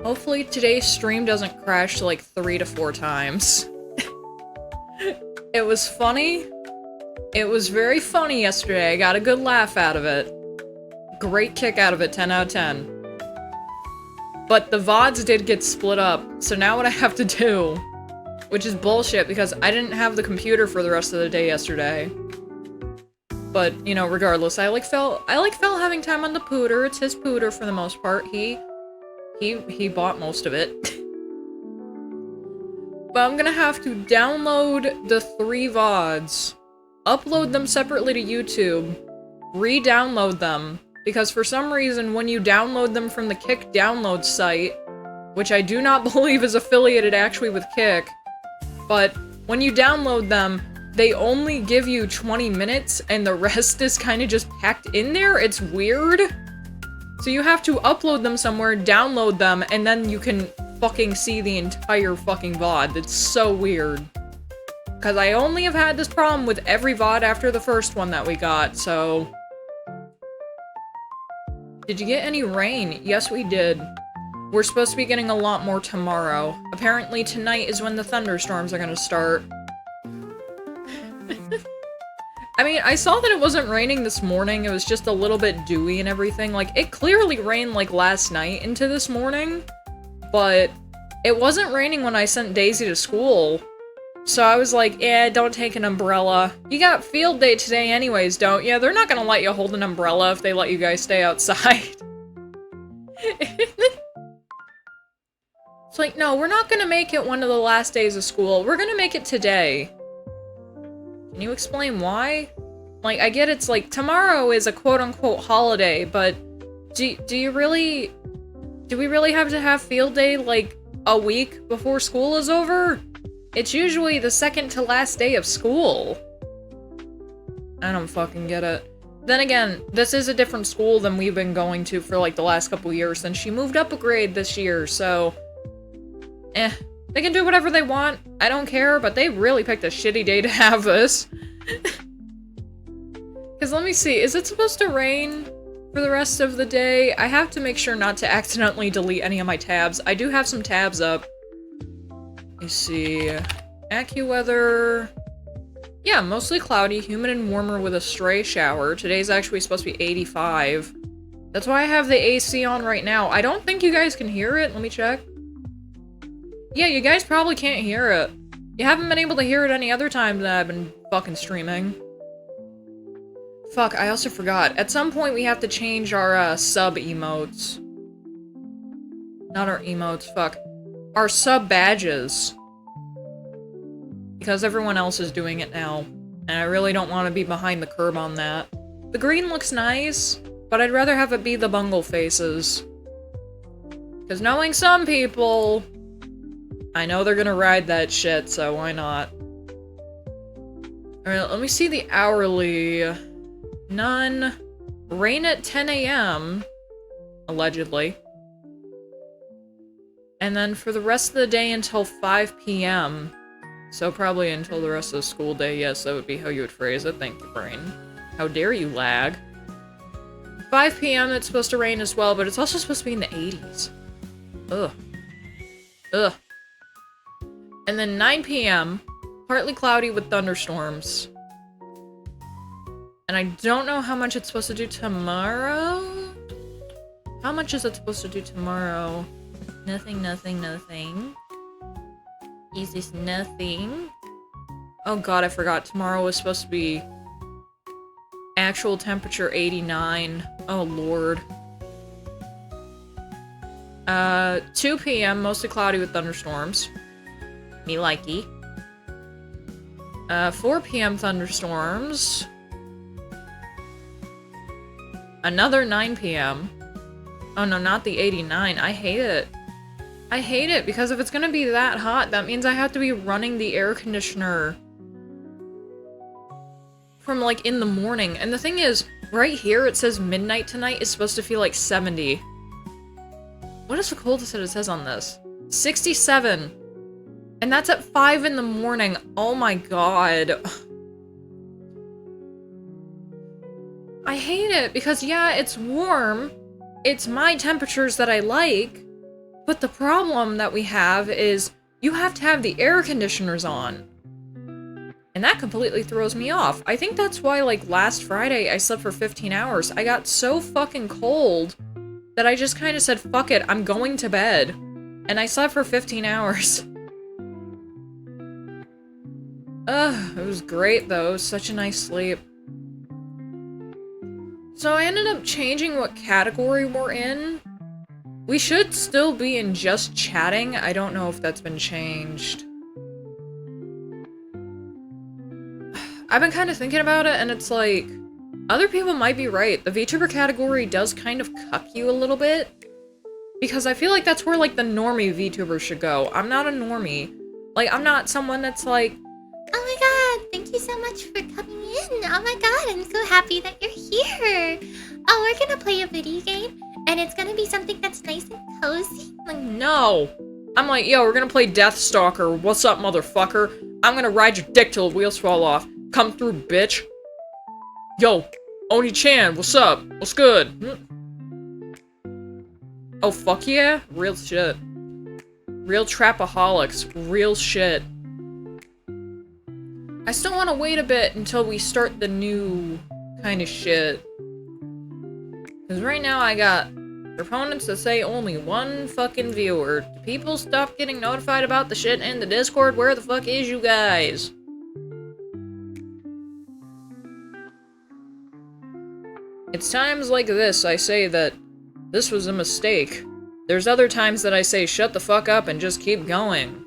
Hopefully today's stream doesn't crash like 3 to 4 times. It was funny. It was very funny yesterday. I got a good laugh out of it. Great kick out of it, 10 out of 10. But the VODs did get split up, so now what I have to do, which is bullshit because I didn't have the computer for the rest of the day yesterday. But, you know, regardless, I like Phil having time on the pooter. It's his pooter for the most part. He bought most of it. But I'm gonna have to download the 3 VODs, upload them separately to YouTube, re-download them, because for some reason when you download them from the Kick download site, which I do not believe is affiliated actually with Kick, but when you download them, they only give you 20 minutes and the rest is kind of just packed in there. It's weird. So you have to upload them somewhere, download them, and then you can fucking see the entire fucking VOD. It's so weird. Because I only have had this problem with every VOD after the first one that we got, so... Did you get any rain? Yes, we did. We're supposed to be getting a lot more tomorrow. Apparently tonight is when the thunderstorms are gonna start. I mean, I saw that it wasn't raining this morning, it was just a little bit dewy and everything. Like, it clearly rained, like, last night into this morning, but it wasn't raining when I sent Daisy to school. So I was like, eh, don't take an umbrella. You got field day today anyways, don't you? They're not gonna let you hold an umbrella if they let you guys stay outside. It's like, no, we're not gonna make it one of the last days of school. We're gonna make it today. Can you explain why? Like, I get it's like, tomorrow is a quote-unquote holiday, but do we really have to have field day, like, a week before school is over? It's usually the second to last day of school. I don't fucking get it. Then again, this is a different school than we've been going to for, like, the last couple years, and she moved up a grade this year, so... They can do whatever they want, I don't care, but they really picked a shitty day to have this. Because let me see, is it supposed to rain for the rest of the day? I have to make sure not to accidentally delete any of my tabs. I do have some tabs up. Let me see... AccuWeather... Yeah, mostly cloudy, humid and warmer with a stray shower. Today's actually supposed to be 85. That's why I have the AC on right now. I don't think you guys can hear it. Let me check. Yeah, you guys probably can't hear it. You haven't been able to hear it any other time that I've been fucking streaming. Fuck, I also forgot. At some point we have to change our, sub emotes. Not our emotes, fuck. Our sub badges. Because everyone else is doing it now. And I really don't want to be behind the curve on that. The green looks nice, but I'd rather have it be the Bungle faces. Because knowing some people... I know they're gonna ride that shit, so why not? Alright, let me see the hourly. None. Rain at 10 AM. Allegedly. And then for the rest of the day until 5 PM. So probably until the rest of the school day, yes, that would be how you would phrase it. Thank you, brain. How dare you lag. 5 PM it's supposed to rain as well, but it's also supposed to be in the 80s. Ugh. Ugh. And then 9 PM, partly cloudy with thunderstorms. And I don't know how much it's supposed to do tomorrow? How much is it supposed to do tomorrow? Nothing, nothing, nothing. Is this nothing? Oh god, I forgot. Tomorrow was supposed to be actual temperature 89. Oh lord. 2 PM, mostly cloudy with thunderstorms. Me likey. 4 PM thunderstorms. Another 9 PM. Oh no, not the 89. I hate it. I hate it because if it's gonna be that hot, that means I have to be running the air conditioner from like in the morning. And the thing is, right here it says midnight tonight is supposed to feel like 70. What is the coldest that it says on this? 67. And that's at 5 in the morning. Oh my god. I hate it because yeah, it's warm. It's my temperatures that I like. But the problem that we have is you have to have the air conditioners on. And that completely throws me off. I think that's why, like, last Friday I slept for 15 hours. I got so fucking cold that I just kind of said, fuck it, I'm going to bed. And I slept for 15 hours. Ugh, it was great though. It was such a nice sleep. So I ended up changing what category we're in. We should still be in Just Chatting. I don't know if that's been changed. I've been kind of thinking about it, and it's like, other people might be right. The VTuber category does kind of cuck you a little bit. Because I feel like that's where, like, the normie VTuber should go. I'm not a normie. Like, I'm not someone that's like, oh my god, thank you so much for coming in. Oh my god, I'm so happy that you're here. Oh, we're gonna play a video game, and it's gonna be something that's nice and cozy. like, no. I'm like, yo, we're gonna play Deathstalker. What's up, motherfucker? I'm gonna ride your dick till the wheels fall off. Come through, bitch. Yo, Oni-chan, what's up? What's good? Oh, fuck yeah? Real shit. Real trapaholics. Real shit. I still want to wait a bit until we start the new kind of shit. Because right now I got proponents that say only one fucking viewer. Do people stop getting notified about the shit in the Discord? Where the fuck is you guys? It's times like this I say that this was a mistake. There's other times that I say shut the fuck up and just keep going.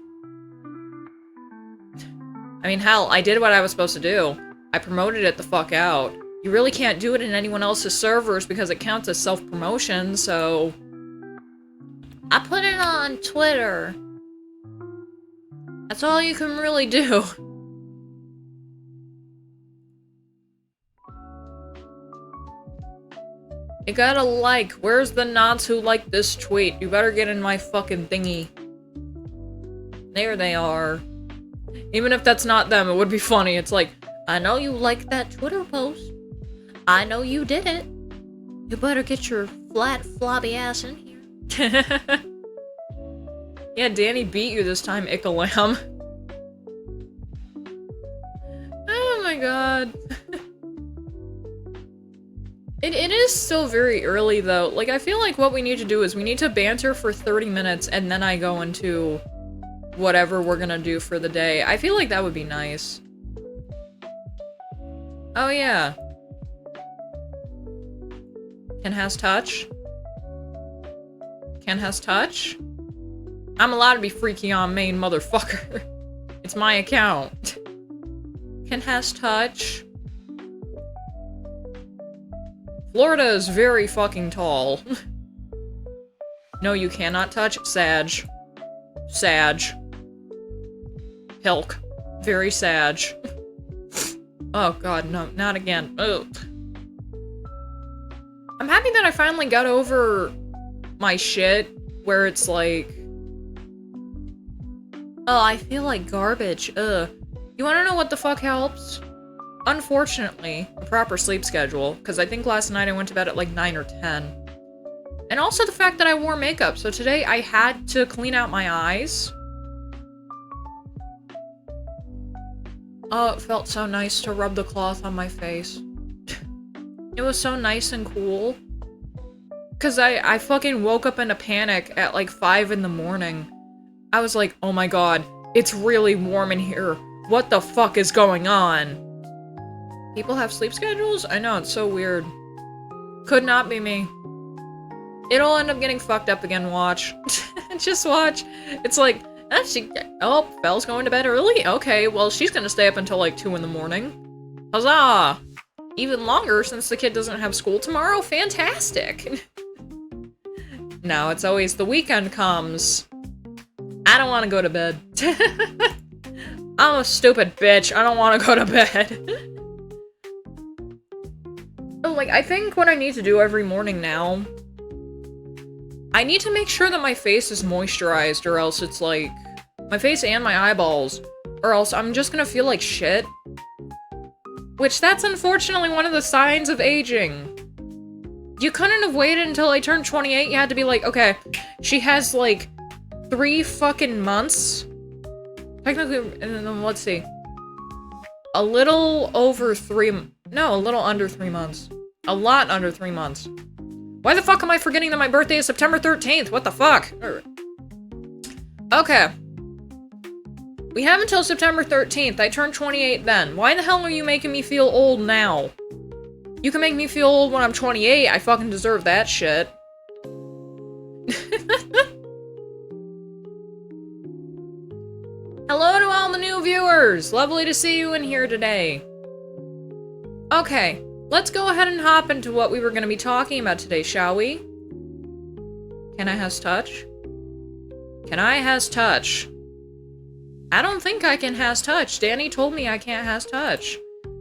I mean, hell, I did what I was supposed to do. I promoted it the fuck out. You really can't do it in anyone else's servers because it counts as self-promotion, so... I put it on Twitter. That's all you can really do. You gotta like. Where's the nods who like this tweet? You better get in my fucking thingy. There they are. Even if that's not them, it would be funny. It's like, I know you liked that Twitter post. I know you did it. You better get your flat, floppy ass in here. Yeah, Danny beat you this time, Ikalam. Oh my god. It is still very early, though. Like, I feel like what we need to do is we need to banter for 30 minutes, and then I go into whatever we're gonna do for the day. I feel like that would be nice. Oh, yeah. Ken has touch? Ken has touch? I'm allowed to be freaky on main, motherfucker. It's my account. Ken has touch? Florida is very fucking tall. No, you cannot touch. Sag. Sag. Hilk. Very sag. Oh god, no, not again. Ugh. I'm happy that I finally got over my shit, where it's like... Oh, I feel like garbage. Ugh. You wanna know what the fuck helps? Unfortunately, a proper sleep schedule, because I think last night I went to bed at like 9 or 10. And also the fact that I wore makeup, so today I had to clean out my eyes. Oh, it felt so nice to rub the cloth on my face. It was so nice and cool. Because I fucking woke up in a panic at like 5 in the morning. I was like, oh my god, it's really warm in here. What the fuck is going on? People have sleep schedules? I know, it's so weird. Could not be me. It'll end up getting fucked up again, watch. Just watch. It's like, oh, Belle's going to bed early? Okay, well, she's gonna stay up until like 2 in the morning. Huzzah! Even longer since the kid doesn't have school tomorrow? Fantastic! No, it's always the weekend comes. I don't want to go to bed. I'm a stupid bitch. I don't want to go to bed. Like, I think what I need to do every morning now, I need to make sure that my face is moisturized, or else it's like, my face and my eyeballs, or else I'm just gonna feel like shit. Which, that's unfortunately one of the signs of aging. You couldn't have waited until I turned 28, you had to be like, okay, She has, like, 3 fucking months? Technically, let's see. A little over 3... No, a little under 3 months. A lot under 3 months. Why the fuck am I forgetting that my birthday is September 13th? What the fuck? Okay. We have until September 13th. I turn 28 then. Why the hell are you making me feel old now? You can make me feel old when I'm 28. I fucking deserve that shit. Hello to all the new viewers! Lovely to see you in here today. Okay, let's go ahead and hop into what we were going to be talking about today, shall we? Can I has touch? Can I has touch? I don't think I can has touch. Danny told me I can't has touch.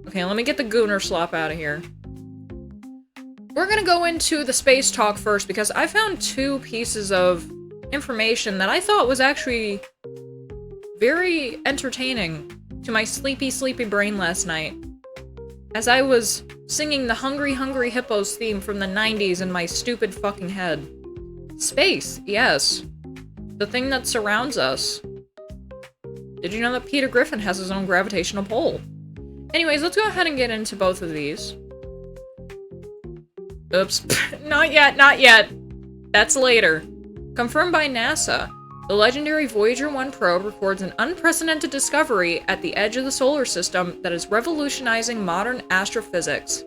Okay, let me get the Gooner slop out of here. We're gonna go into the space talk first because I found 2 pieces of information that I thought was actually very entertaining to my sleepy brain last night. As I was singing the Hungry Hungry Hippos theme from the 90s in my stupid fucking head. Space, yes. The thing that surrounds us. Did you know that Peter Griffin has his own gravitational pull? Anyways, let's go ahead and get into both of these. Oops. Not yet, not yet. That's later. Confirmed by NASA, the legendary Voyager 1 probe records an unprecedented discovery at the edge of the solar system that is revolutionizing modern astrophysics.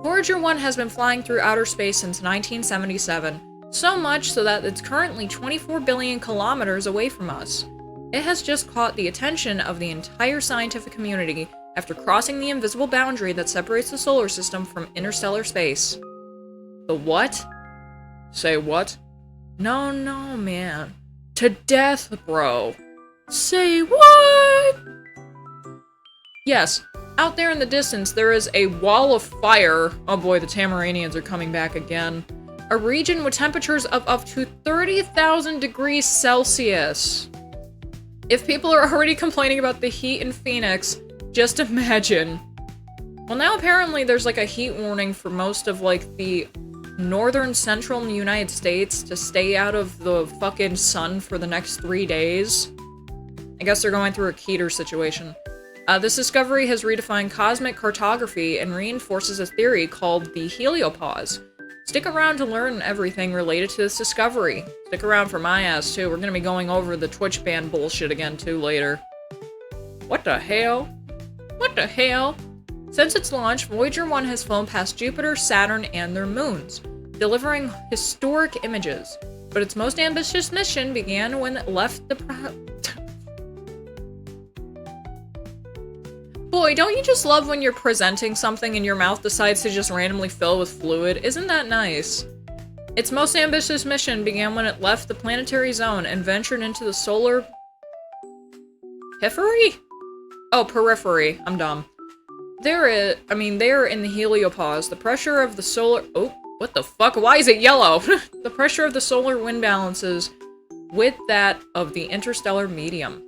Voyager 1 has been flying through outer space since 1977, so much so that it's currently 24 billion kilometers away from us. It has just caught the attention of the entire scientific community after crossing the invisible boundary that separates the solar system from interstellar space. The what? Say what? No, man. To death, bro. Say what? Yes, out there in the distance there is a wall of fire. Oh boy, the Tamaranians are coming back again. A region with temperatures of up to 30,000 degrees Celsius. If people are already complaining about the heat in Phoenix, just imagine. Well, now apparently there's like a heat warning for most of like the northern central United States to stay out of the fucking sun for the next 3 days. I guess they're going through a Keter situation. This discovery has redefined cosmic cartography and reinforces a theory called the heliopause. Stick around to learn everything related to this discovery. Stick around for my ass, too. We're gonna be going over the Twitch ban bullshit again, too, later. What the hell? What the hell? Since its launch, Voyager 1 has flown past Jupiter, Saturn, and their moons, delivering historic images. But its most ambitious mission began when it left the Boy, don't you just love when you're presenting something and your mouth decides to just randomly fill with fluid? Isn't that nice? Its most ambitious mission began when it left the planetary zone and ventured into the solar... Periphery? Oh, periphery. I'm dumb. They're in the heliopause. The pressure of the solar... Oh, what the fuck? Why is it yellow? The pressure of the solar wind balances with that of the interstellar medium.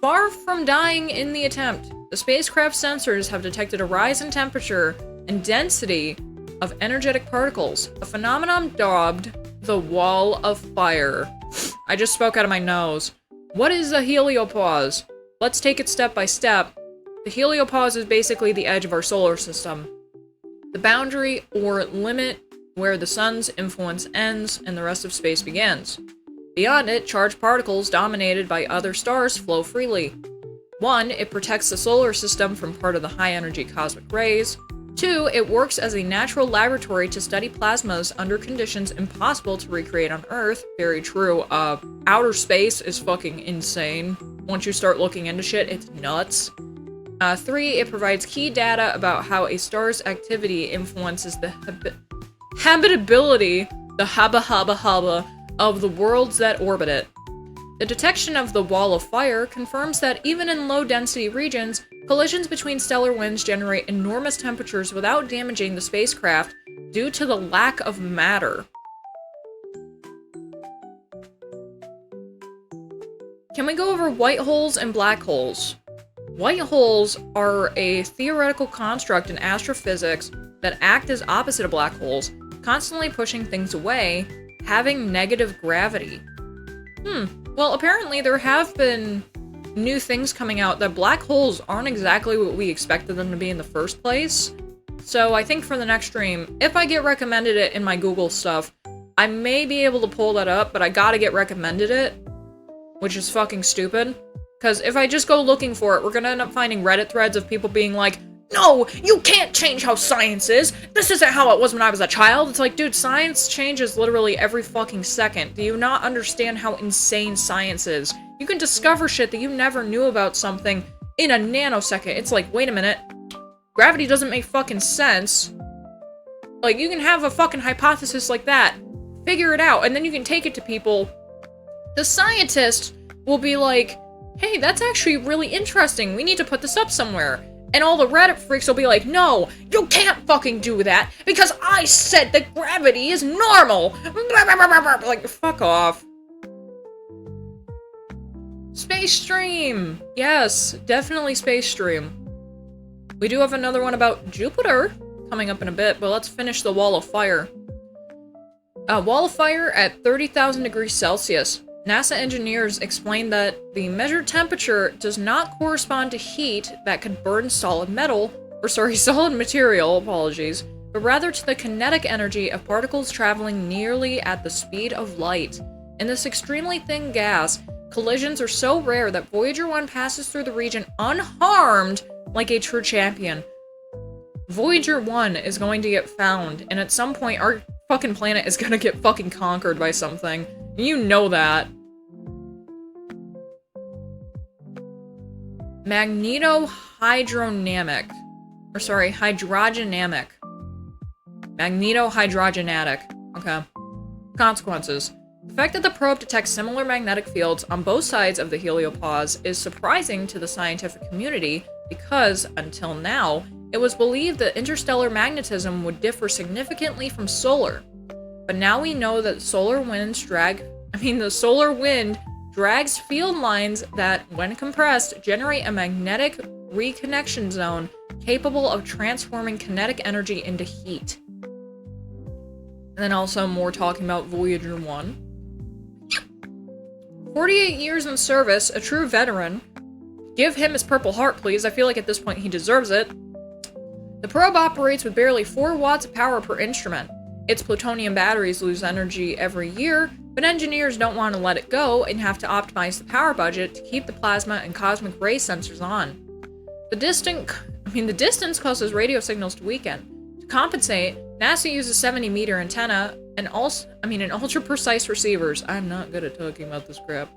Far from dying in the attempt, the spacecraft's sensors have detected a rise in temperature and density of energetic particles, a phenomenon dubbed the Wall of Fire. I just spoke out of my nose. What is a heliopause? Let's take it step by step. The heliopause is basically the edge of our solar system. The boundary or limit where the sun's influence ends and the rest of space begins. Beyond it, charged particles dominated by other stars flow freely. 1, it protects the solar system from part of the high-energy cosmic rays. 2, it works as a natural laboratory to study plasmas under conditions impossible to recreate on Earth. Very true. Outer space is fucking insane. Once you start looking into shit, it's nuts. 3, it provides key data about how a star's activity influences the habitability, the haba of the worlds that orbit it. The detection of the Wall of Fire confirms that even in low-density regions, collisions between stellar winds generate enormous temperatures without damaging the spacecraft due to the lack of matter. Can we go over white holes and black holes? White holes are a theoretical construct in astrophysics that act as opposite of black holes, constantly pushing things away, having negative gravity. Well, apparently there have been new things coming out that black holes aren't exactly what we expected them to be in the first place. So I think for the next stream, if I get recommended it in my Google stuff, I may be able to pull that up, but I gotta get recommended it, which is fucking stupid. Because if I just go looking for it, we're gonna end up finding Reddit threads of people being like, no, you can't change how science is! This isn't how it was when I was a child! It's like, dude, science changes literally every fucking second. Do you not understand how insane science is? You can discover shit that you never knew about something in a nanosecond. It's like, wait a minute. Gravity doesn't make fucking sense. Like, you can have a fucking hypothesis like that, figure it out, and then you can take it to people. The scientist will be like, hey, that's actually really interesting. We need to put this up somewhere. And all the Reddit freaks will be like, no, you can't fucking do that, because I said that gravity is normal! Like, fuck off. Space Stream! Yes, definitely Space Stream. We do have another one about Jupiter coming up in a bit, but let's finish the Wall of Fire. Wall of Fire at 30,000 degrees Celsius. NASA engineers explained that the measured temperature does not correspond to heat that could burn solid material, apologies, but rather to the kinetic energy of particles traveling nearly at the speed of light. In this extremely thin gas, collisions are so rare that Voyager 1 passes through the region unharmed like a true champion. Voyager 1 is going to get found, and at some point our fucking planet is gonna get fucking conquered by something. You know that. Hydrogenatic. Magnetohydrogenatic. Okay. Consequences. The fact that the probe detects similar magnetic fields on both sides of the heliopause is surprising to the scientific community because, until now, it was believed that interstellar magnetism would differ significantly from solar. But now we know that the solar wind drags field lines that, when compressed, generate a magnetic reconnection zone capable of transforming kinetic energy into heat. And then also more talking about Voyager 1. 48 years in service, a true veteran. Give him his Purple Heart, please. I feel like at this point he deserves it. The probe operates with barely 4 watts of power per instrument. Its plutonium batteries lose energy every year, but engineers don't want to let it go and have to optimize the power budget to keep the plasma and cosmic ray sensors on. The distance causes radio signals to weaken. To compensate, NASA uses 70-meter antenna and ultra-precise receivers. I'm not good at talking about this crap.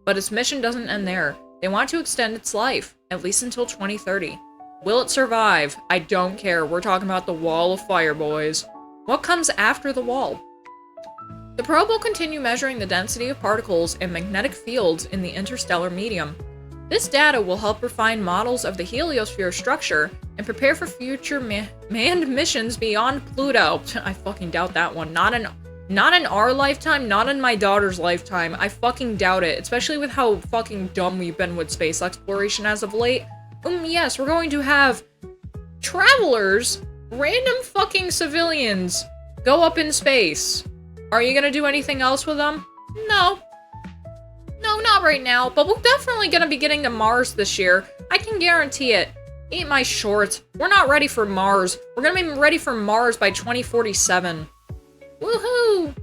But its mission doesn't end there. They want to extend its life, at least until 2030. Will it survive? I don't care. We're talking about the Wall of Fire, boys. What comes after the wall? The probe will continue measuring the density of particles and magnetic fields in the interstellar medium. This data will help refine models of the heliosphere structure and prepare for future manned missions beyond Pluto. I fucking doubt that one. Not in our lifetime, not in my daughter's lifetime. I fucking doubt it, especially with how fucking dumb we've been with space exploration as of late. Yes, we're going to have travelers, random fucking civilians, go up in space. Are you gonna do anything else with them? No. No, not right now, but we're definitely gonna be getting to Mars this year. I can guarantee it. Eat my shorts. We're not ready for Mars. We're gonna be ready for Mars by 2047. Woohoo!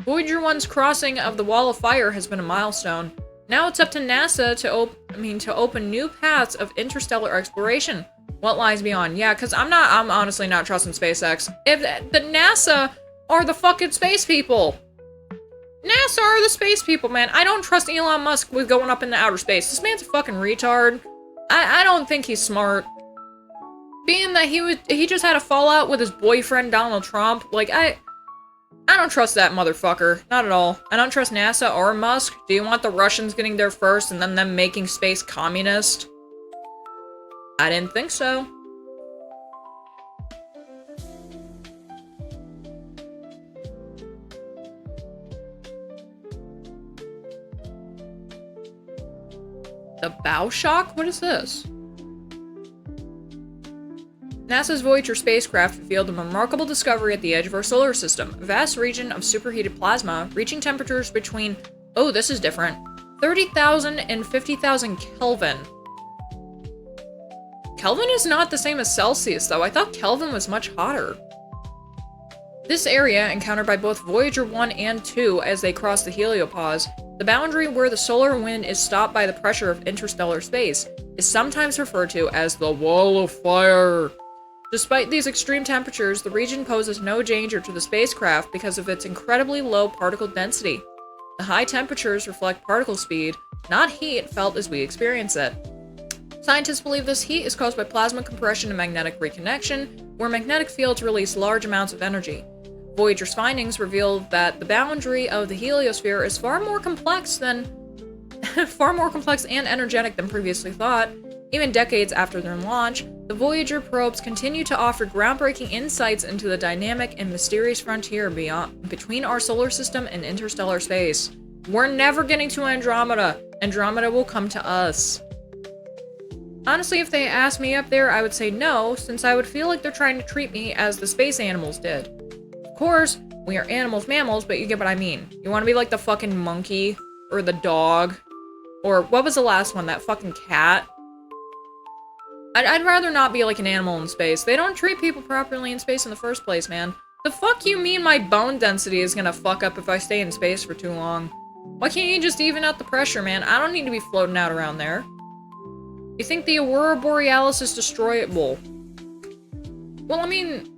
Voyager 1's crossing of the Wall of Fire has been a milestone. Now it's up to NASA to open new paths of interstellar exploration. What lies beyond? Yeah, because I'm honestly not trusting SpaceX. If the NASA are the fucking space people. NASA are the space people, man. I don't trust Elon Musk with going up into outer space. This man's a fucking retard. I don't think he's smart. Being that he just had a fallout with his boyfriend Donald Trump, like I don't trust that motherfucker. Not at all. I don't trust NASA or Musk. Do you want the Russians getting there first and then them making space communist? I didn't think so. The bow shock? What is this? NASA's Voyager spacecraft revealed a remarkable discovery at the edge of our solar system, a vast region of superheated plasma reaching temperatures between, oh, this is different, 30,000 and 50,000 Kelvin. Kelvin is not the same as Celsius, though. I thought Kelvin was much hotter. This area, encountered by both Voyager 1 and 2 as they cross the heliopause, the boundary where the solar wind is stopped by the pressure of interstellar space, is sometimes referred to as the Wall of Fire. Despite these extreme temperatures, the region poses no danger to the spacecraft because of its incredibly low particle density. The high temperatures reflect particle speed, not heat felt as we experience it. Scientists believe this heat is caused by plasma compression and magnetic reconnection, where magnetic fields release large amounts of energy. Voyager's findings reveal that the boundary of the heliosphere is far more complex and energetic than previously thought. Even decades after their launch, the Voyager probes continue to offer groundbreaking insights into the dynamic and mysterious frontier between our solar system and interstellar space. We're never getting to Andromeda. Andromeda will come to us. Honestly, if they asked me up there, I would say no, since I would feel like they're trying to treat me as the space animals did. Of course, we are animals, mammals, but you get what I mean. You want to be like the fucking monkey, or the dog, or what was the last one, that fucking cat? I'd rather not be like an animal in space. They don't treat people properly in space in the first place, man. The fuck you mean my bone density is gonna fuck up if I stay in space for too long? Why can't you just even out the pressure, man? I don't need to be floating out around there. You think the Aurora Borealis is destroyable? Well, I mean,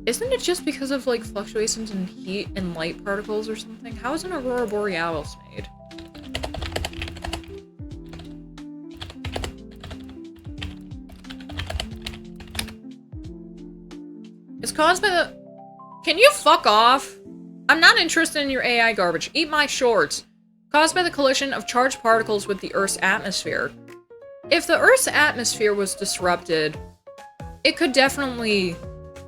isn't it just because of, like, fluctuations in heat and light particles or something? How is an Aurora Borealis made? It's caused by the... Can you fuck off? I'm not interested in your AI garbage. Eat my shorts. Caused by the collision of charged particles with the Earth's atmosphere. If the Earth's atmosphere was disrupted, it could definitely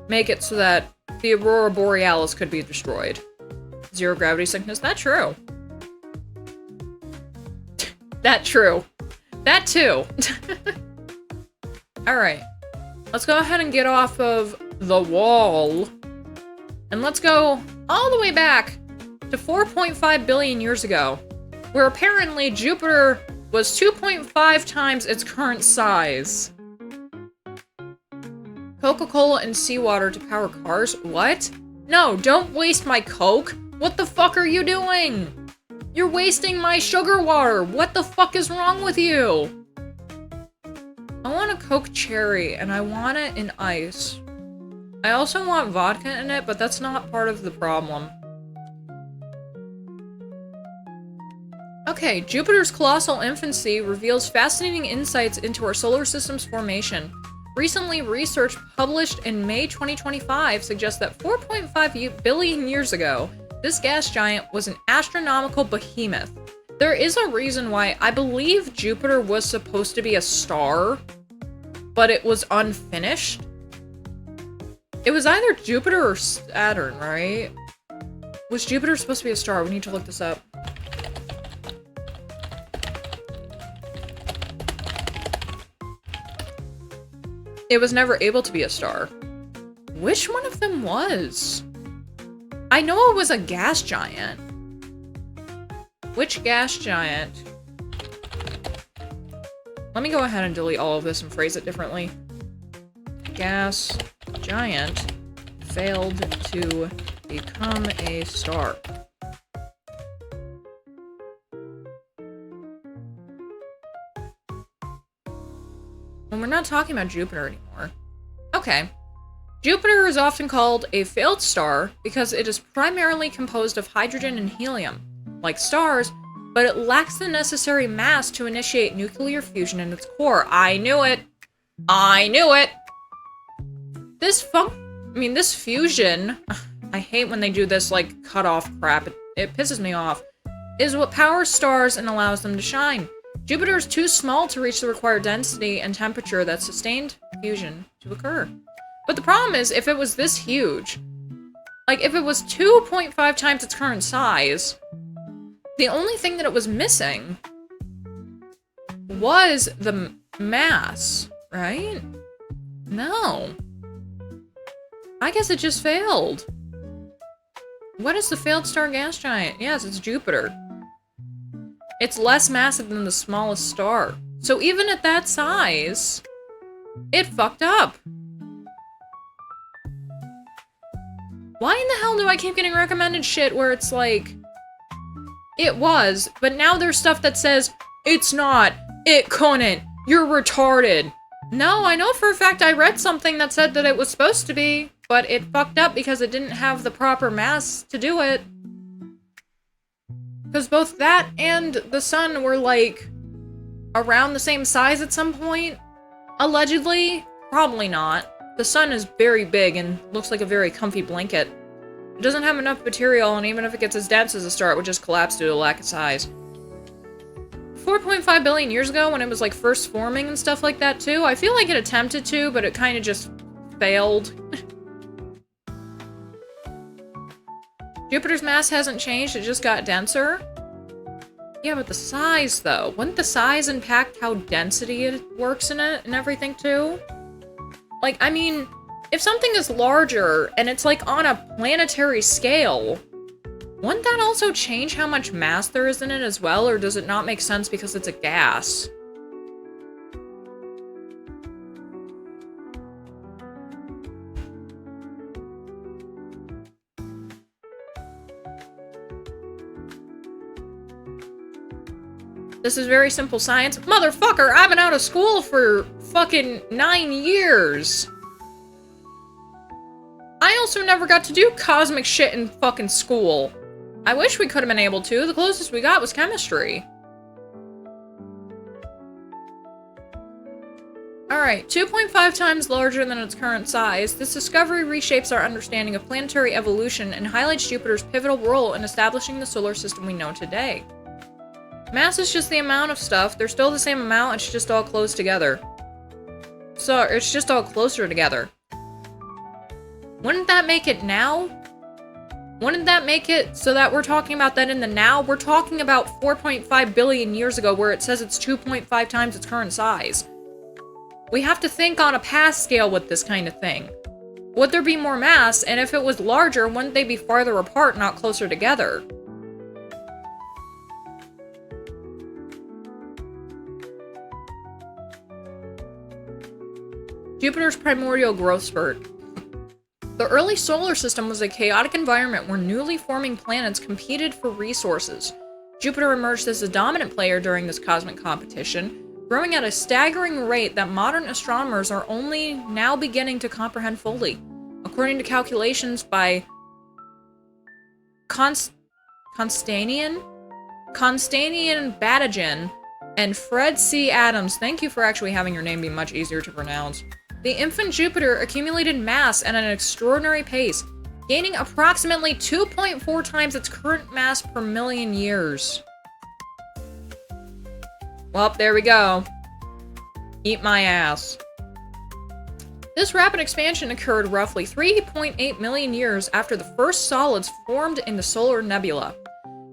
make it so that the Aurora Borealis could be destroyed. Zero gravity sickness, that's true. That true. That too. Alright. Let's go ahead and get off of the wall. And let's go all the way back to 4.5 billion years ago, where apparently Jupiter was 2.5 times its current size. Coca-Cola and seawater to power cars? What? No, don't waste my Coke. What the fuck are you doing? You're wasting my sugar water. What the fuck is wrong with you? I want a Coke cherry, and I want it in ice. I also want vodka in it, but that's not part of the problem. Okay, Jupiter's colossal infancy reveals fascinating insights into our solar system's formation. Recently, research published in May 2025 suggests that 4.5 billion years ago, this gas giant was an astronomical behemoth. There is a reason why I believe Jupiter was supposed to be a star, but it was unfinished. It was either Jupiter or Saturn, right? Was Jupiter supposed to be a star? We need to look this up. It was never able to be a star. Which one of them was? I know it was a gas giant. Which gas giant? Let me go ahead and delete all of this and phrase it differently. Gas giant failed to become a star. And we're not talking about Jupiter anymore. Okay. Jupiter is often called a failed star because it is primarily composed of hydrogen and helium, like stars, but it lacks the necessary mass to initiate nuclear fusion in its core. I knew it! I knew it! This fusion, I hate when they do this, like, cut-off crap. It pisses me off, is what powers stars and allows them to shine. Jupiter is too small to reach the required density and temperature that sustained fusion to occur. But the problem is, if it was this huge, like, if it was 2.5 times its current size, the only thing that it was missing was the mass, right? No. I guess it just failed. What is the failed star gas giant? Yes, it's Jupiter. It's less massive than the smallest star. So even at that size, it fucked up. Why in the hell do I keep getting recommended shit where it's like, it was, but now there's stuff that says, it's not, it couldn't, you're retarded. No, I know for a fact I read something that said that it was supposed to be, but it fucked up because it didn't have the proper mass to do it. Because both that and the sun were, like, around the same size at some point. Allegedly. Probably not. The sun is very big and looks like a very comfy blanket. It doesn't have enough material, and even if it gets as dense as a star, it would just collapse due to lack of size. 4.5 billion years ago, when it was, like, first forming and stuff like that, too, I feel like it attempted to, but it kind of just failed. Jupiter's mass hasn't changed, it just got denser. Yeah, but the size, though. Wouldn't the size impact how density it works in it and everything, too? Like, I mean, if something is larger and it's, like, on a planetary scale, wouldn't that also change how much mass there is in it as well, or does it not make sense because it's a gas? This is very simple science. Motherfucker, I've been out of school for fucking 9 years. I also never got to do cosmic shit in fucking school. I wish we could have been able to. The closest we got was chemistry. Alright, 2.5 times larger than its current size, this discovery reshapes our understanding of planetary evolution and highlights Jupiter's pivotal role in establishing the solar system we know today. Mass is just the amount of stuff. They're still the same amount, it's just all close together. So, it's just all closer together. Wouldn't that make it now? Wouldn't that make it so that we're talking about that in the now? We're talking about 4.5 billion years ago where it says it's 2.5 times its current size. We have to think on a past scale with this kind of thing. Would there be more mass? And if it was larger, wouldn't they be farther apart, not closer together? Jupiter's primordial growth spurt. The early solar system was a chaotic environment where newly forming planets competed for resources. Jupiter emerged as the dominant player during this cosmic competition, growing at a staggering rate that modern astronomers are only now beginning to comprehend fully. According to calculations by Constantinian Batajan and Fred C. Adams, thank you for actually having your name be much easier to pronounce. The infant Jupiter accumulated mass at an extraordinary pace, gaining approximately 2.4 times its current mass per million years. Well, there we go. Eat my ass. This rapid expansion occurred roughly 3.8 million years after the first solids formed in the solar nebula.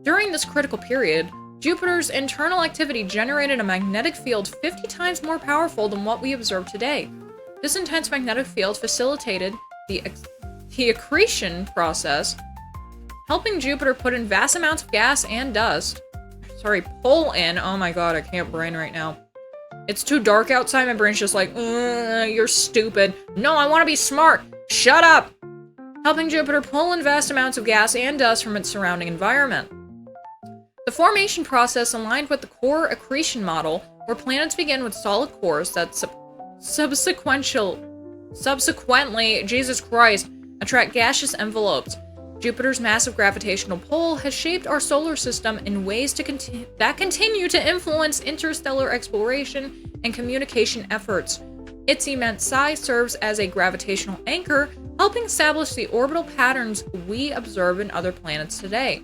During this critical period, Jupiter's internal activity generated a magnetic field 50 times more powerful than what we observe today. This intense magnetic field facilitated the accretion process, helping Jupiter put in vast amounts of gas and dust. Pull in. Oh my god, I can't brain right now. It's too dark outside, my brain's just like, you're stupid. No, I want to be smart. Shut up! Helping Jupiter pull in vast amounts of gas and dust from its surrounding environment. The formation process aligned with the core accretion model, where planets begin with solid cores that subsequently, Jesus Christ, attract gaseous envelopes. Jupiter's massive gravitational pull has shaped our solar system in ways that continue to influence interstellar exploration and communication efforts. Its immense size serves as a gravitational anchor, helping establish the orbital patterns we observe in other planets today.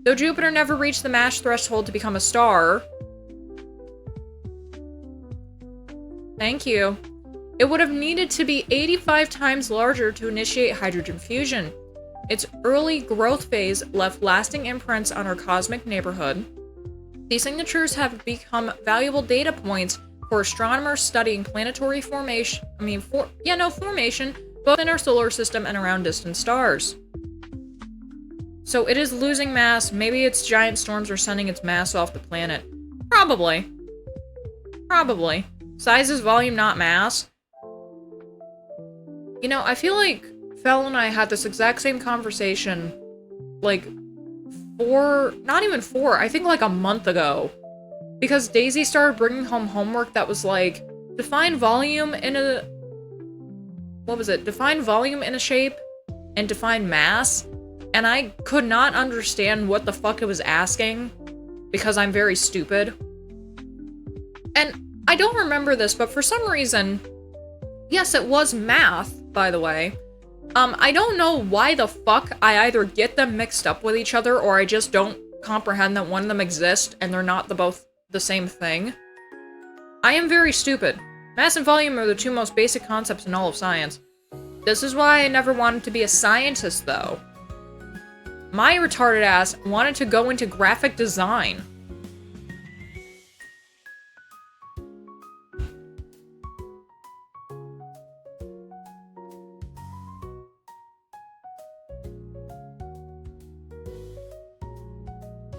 Though Jupiter never reached the mass threshold to become a star, thank you, it would have needed to be 85 times larger to initiate hydrogen fusion. Its early growth phase left lasting imprints on our cosmic neighborhood. These signatures have become valuable data points for astronomers studying planetary formation, formation, both in our solar system and around distant stars. So it is losing mass. Maybe its giant storms are sending its mass off the planet. Probably. Probably. Size is volume, not mass. You know, I feel like Fel and I had this exact same conversation, like, not even four, I think like a month ago. Because Daisy started bringing home homework that was like, define volume in a... What was it? Define volume in a shape and define mass. And I could not understand what the fuck it was asking because I'm very stupid. And I don't remember this, but for some reason, yes, it was math, by the way. I don't know why the fuck I either get them mixed up with each other or I just don't comprehend that one of them exists and they're not both the same thing. I am very stupid. Mass and volume are the two most basic concepts in all of science. This is why I never wanted to be a scientist, though. My retarded ass wanted to go into graphic design.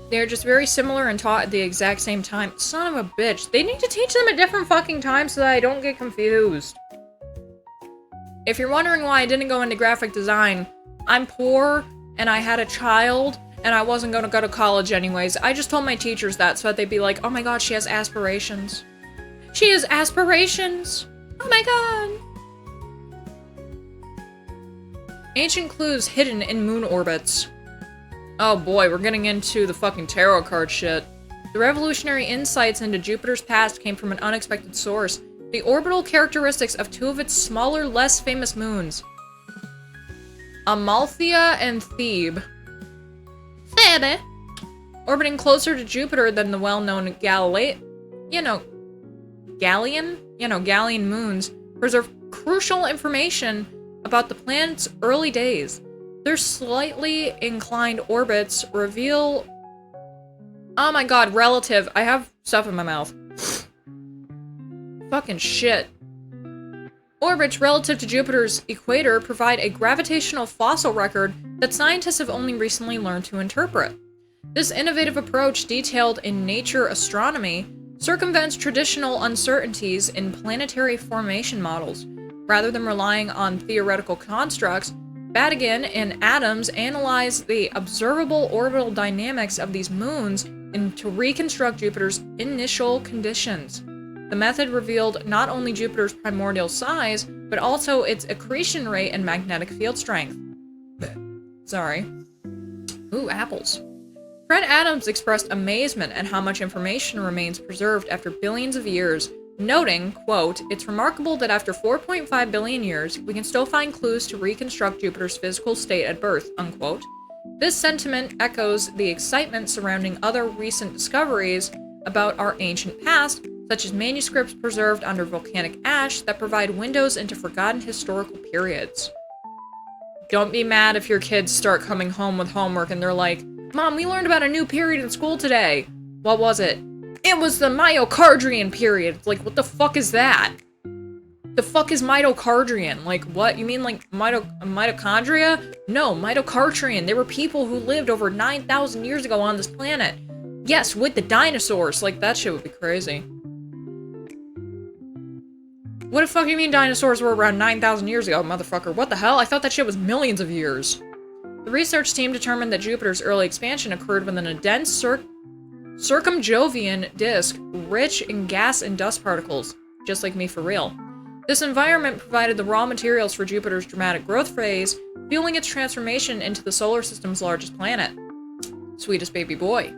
They're just very similar and taught at the exact same time. Son of a bitch. They need to teach them at different fucking times so that I don't get confused. If you're wondering why I didn't go into graphic design, I'm poor, and I had a child, and I wasn't gonna go to college anyways. I just told my teachers that so that they'd be like, oh my god, she has aspirations. She has aspirations! Oh my god! Ancient clues hidden in moon orbits. Oh boy, we're getting into the fucking tarot card shit. The revolutionary insights into Jupiter's past came from an unexpected source. The orbital characteristics of two of its smaller, less famous moons. Amalthea and Thebe. Thebe! Orbiting closer to Jupiter than the well-known Galilean moons, preserve crucial information about the planet's early days. Their slightly inclined orbits reveal... Oh my god, relative. I have stuff in my mouth. Fucking shit. Orbits relative to Jupiter's equator provide a gravitational fossil record that scientists have only recently learned to interpret. This innovative approach, detailed in Nature Astronomy, circumvents traditional uncertainties in planetary formation models. Rather than relying on theoretical constructs, Badigan and Adams analyzed the observable orbital dynamics of these moons to reconstruct Jupiter's initial conditions. The method revealed not only Jupiter's primordial size, but also its accretion rate and magnetic field strength. Sorry. Ooh, apples. Fred Adams expressed amazement at how much information remains preserved after billions of years, noting, quote, "It's remarkable that after 4.5 billion years, we can still find clues to reconstruct Jupiter's physical state at birth," unquote. This sentiment echoes the excitement surrounding other recent discoveries about our ancient past, such as manuscripts preserved under volcanic ash that provide windows into forgotten historical periods. Don't be mad if your kids start coming home with homework and they're like, "Mom, we learned about a new period in school today." What was it? It was the myocardian period. Like, what the fuck is that? The fuck is mitochondrian? Like, what? You mean like mitochondria? No, mitochondrian. There were people who lived over 9,000 years ago on this planet. Yes, with the dinosaurs. Like, that shit would be crazy. What the fuck you mean dinosaurs were around 9,000 years ago, motherfucker? What the hell? I thought that shit was millions of years. The research team determined that Jupiter's early expansion occurred within a dense circumjovian disk rich in gas and dust particles. Just like me for real. This environment provided the raw materials for Jupiter's dramatic growth phase, fueling its transformation into the solar system's largest planet. Sweetest baby boy.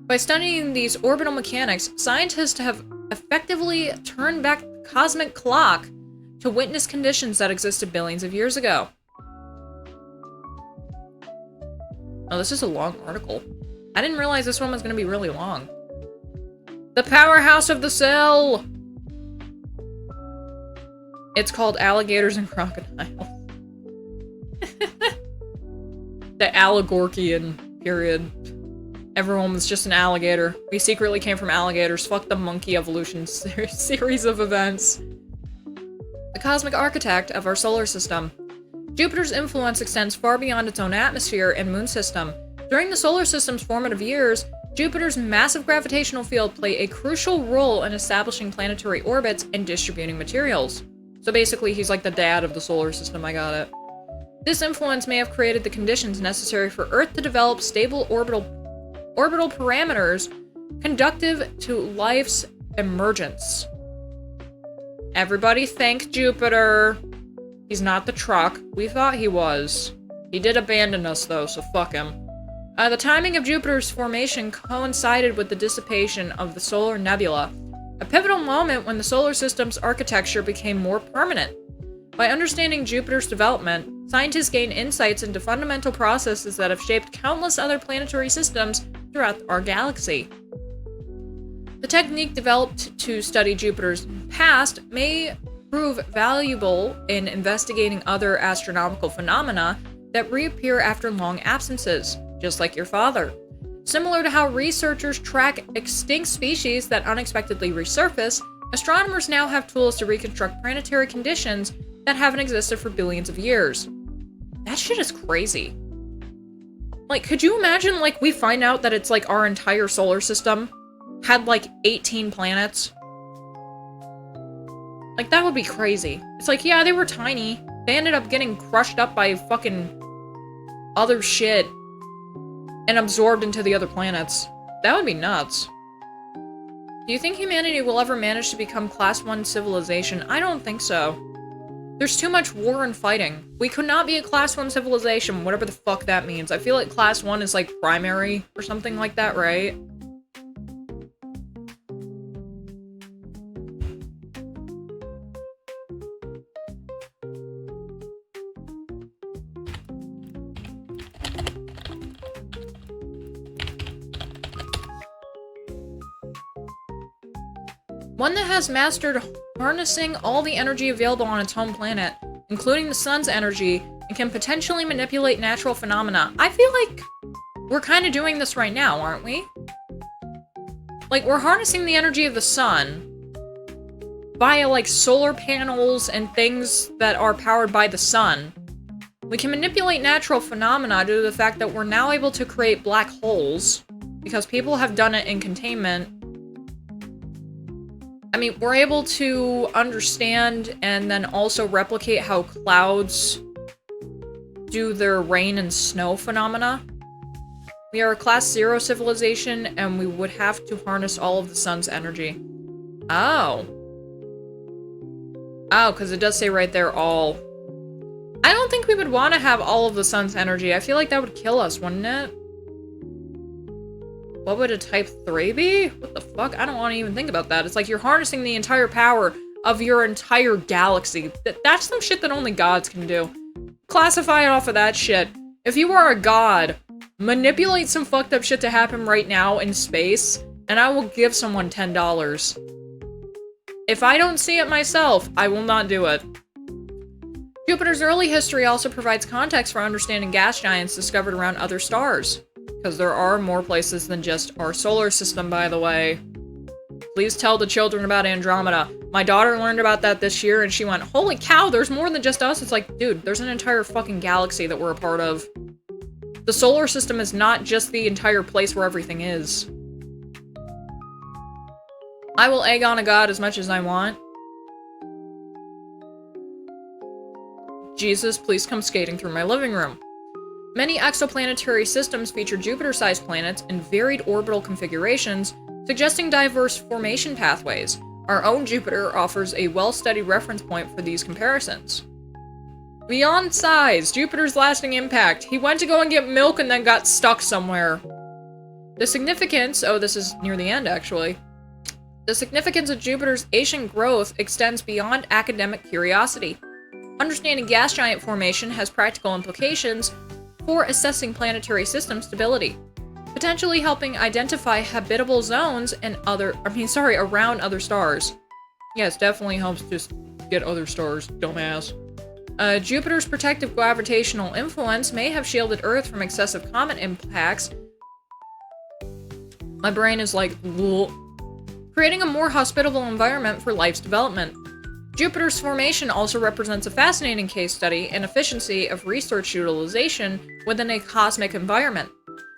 By studying these orbital mechanics, scientists have effectively turned back the cosmic clock to witness conditions that existed billions of years ago. Oh, this is a long article. I didn't realize this one was going to be really long. The powerhouse of the cell! It's called Alligators and Crocodiles. The Allegorchian period. Everyone was just an alligator. We secretly came from alligators. Fuck the monkey evolution series of events. The cosmic architect of our solar system. Jupiter's influence extends far beyond its own atmosphere and moon system. During the solar system's formative years, Jupiter's massive gravitational field played a crucial role in establishing planetary orbits and distributing materials. So basically, he's like the dad of the solar system, I got it. This influence may have created the conditions necessary for Earth to develop stable orbital parameters conducive to life's emergence. Everybody thank Jupiter. He's not the truck. We thought he was. He did abandon us though, so fuck him. The timing of Jupiter's formation coincided with the dissipation of the solar nebula, a pivotal moment when the solar system's architecture became more permanent. By understanding Jupiter's development, scientists gain insights into fundamental processes that have shaped countless other planetary systems throughout our galaxy. The technique developed to study Jupiter's past may prove valuable in investigating other astronomical phenomena that reappear after long absences, just like your father. Similar to how researchers track extinct species that unexpectedly resurface, astronomers now have tools to reconstruct planetary conditions that haven't existed for billions of years. That shit is crazy. Like, could you imagine, like, we find out that it's like our entire solar system had like 18 planets? Like, that would be crazy. It's like, yeah, they were tiny. They ended up getting crushed up by fucking other shit and absorbed into the other planets. That would be nuts. Do you think humanity will ever manage to become Class 1 civilization? I don't think so. There's too much war and fighting. We could not be a Class 1 civilization, whatever the fuck that means. I feel like Class 1 is like primary or something like that, right? One that has mastered harnessing all the energy available on its home planet, including the sun's energy, and can potentially manipulate natural phenomena. I feel like we're kind of doing this right now, aren't we? Like, we're harnessing the energy of the sun via, like, solar panels and things that are powered by the sun. We can manipulate natural phenomena due to the fact that we're now able to create black holes, because people have done it in containment. I mean, we're able to understand and then also replicate how clouds do their rain and snow phenomena. We are a Class 0 civilization, and we would have to harness all of the sun's energy. Oh. Oh, because it does say right there, all. I don't think we would want to have all of the sun's energy. I feel like that would kill us, wouldn't it? What would a type 3 be? What the fuck? I don't want to even think about that. It's like you're harnessing the entire power of your entire galaxy. That's some shit that only gods can do. Classify it off of that shit. If you are a god, manipulate some fucked up shit to happen right now in space, and I will give someone $10. If I don't see it myself, I will not do it. Jupiter's early history also provides context for understanding gas giants discovered around other stars. Because there are more places than just our solar system, by the way. Please tell the children about Andromeda. My daughter learned about that this year, and she went, holy cow, there's more than just us. It's like, dude, there's an entire fucking galaxy that we're a part of. The solar system is not just the entire place where everything is. I will egg on a god as much as I want. Jesus, please come skating through my living room. Many exoplanetary systems feature Jupiter-sized planets in varied orbital configurations, suggesting diverse formation pathways. Our own Jupiter offers a well-studied reference point for these comparisons. Beyond size, Jupiter's lasting impact. He went to go and get milk and then got stuck somewhere. The significance— oh, this is near the end, actually. The significance of Jupiter's ancient growth extends beyond academic curiosity. Understanding gas giant formation has practical implications for assessing planetary system stability, potentially helping identify habitable zones and around other stars. Yes, definitely helps just get other stars, dumbass. Jupiter's protective gravitational influence may have shielded Earth from excessive comet impacts, My brain is like, "Whoa." Creating a more hospitable environment for life's development. Jupiter's formation also represents a fascinating case study in efficiency of resource utilization within a cosmic environment.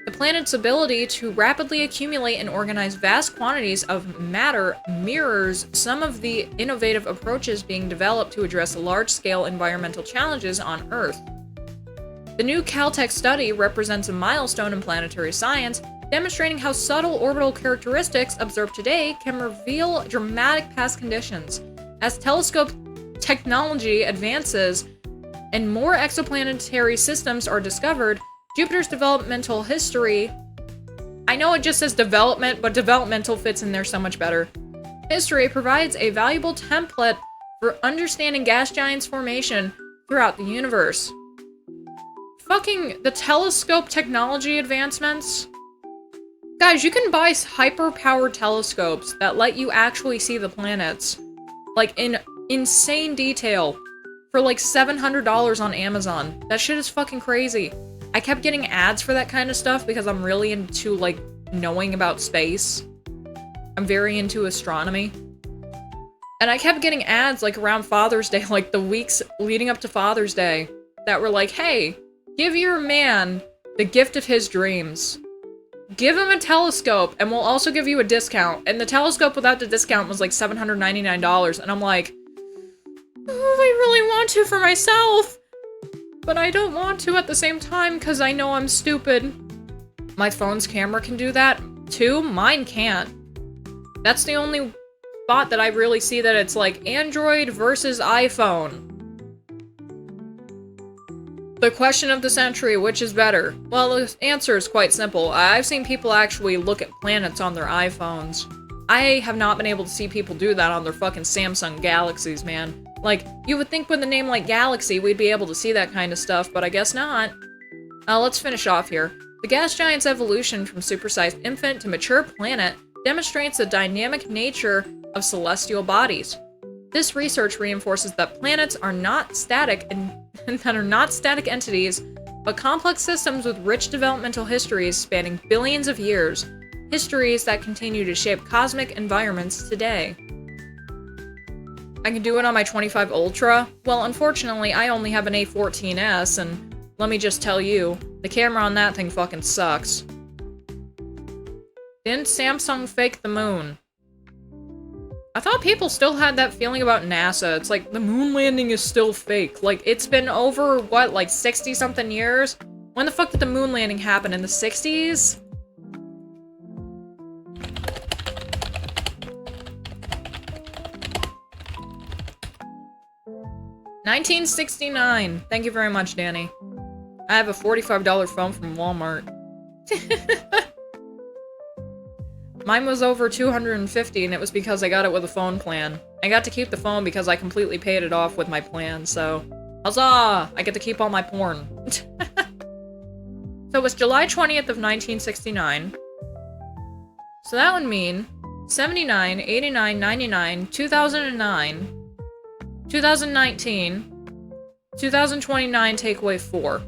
The planet's ability to rapidly accumulate and organize vast quantities of matter mirrors some of the innovative approaches being developed to address large-scale environmental challenges on Earth. The new Caltech study represents a milestone in planetary science, demonstrating how subtle orbital characteristics observed today can reveal dramatic past conditions. As telescope technology advances and more exoplanetary systems are discovered, Jupiter's developmental history... I know it just says development, but developmental fits in there so much better. History provides a valuable template for understanding gas giants' formation throughout the universe. Fucking the telescope technology advancements. Guys, you can buy hyper-powered telescopes that let you actually see the planets, like, in insane detail, for like $700 on Amazon. That shit is fucking crazy. I kept getting ads for that kind of stuff because I'm really into, like, knowing about space. I'm very into astronomy. And I kept getting ads, like, around Father's Day, like, the weeks leading up to Father's Day, that were like, hey, give your man the gift of his dreams. Give him a telescope, and we'll also give you a discount. And the telescope without the discount was like $799, and I'm like, oh, I really want to for myself. But I don't want to at the same time, because I know I'm stupid. My phone's camera can do that, too. Mine can't. That's the only spot that I really see that it's like Android versus iPhone. The question of the century, which is better? Well, the answer is quite simple. I've seen people actually look at planets on their iPhones. I have not been able to see people do that on their fucking Samsung Galaxies, man. Like, you would think with a name like Galaxy, we'd be able to see that kind of stuff, but I guess not. Let's finish off here. The gas giant's evolution from supersized infant to mature planet demonstrates the dynamic nature of celestial bodies. This research reinforces that planets are not static entities, but complex systems with rich developmental histories spanning billions of years, histories that continue to shape cosmic environments today. I can do it on my 25 Ultra? Well, unfortunately, I only have an A14S, and let me just tell you, the camera on that thing fucking sucks. Didn't Samsung fake the moon? I thought people still had that feeling about NASA. It's like, the moon landing is still fake. Like, it's been over, what, like 60-something years? When the fuck did the moon landing happen? In the 60s? $1969. Thank you very much, Danny. I have a $45 phone from Walmart. Mine was over $250, and it was because I got it with a phone plan. I got to keep the phone because I completely paid it off with my plan, so... Huzzah! I get to keep all my porn. So it was July 20th of 1969. So that would mean 79, 89, 99, 2009, 2019, 2029 take away 4.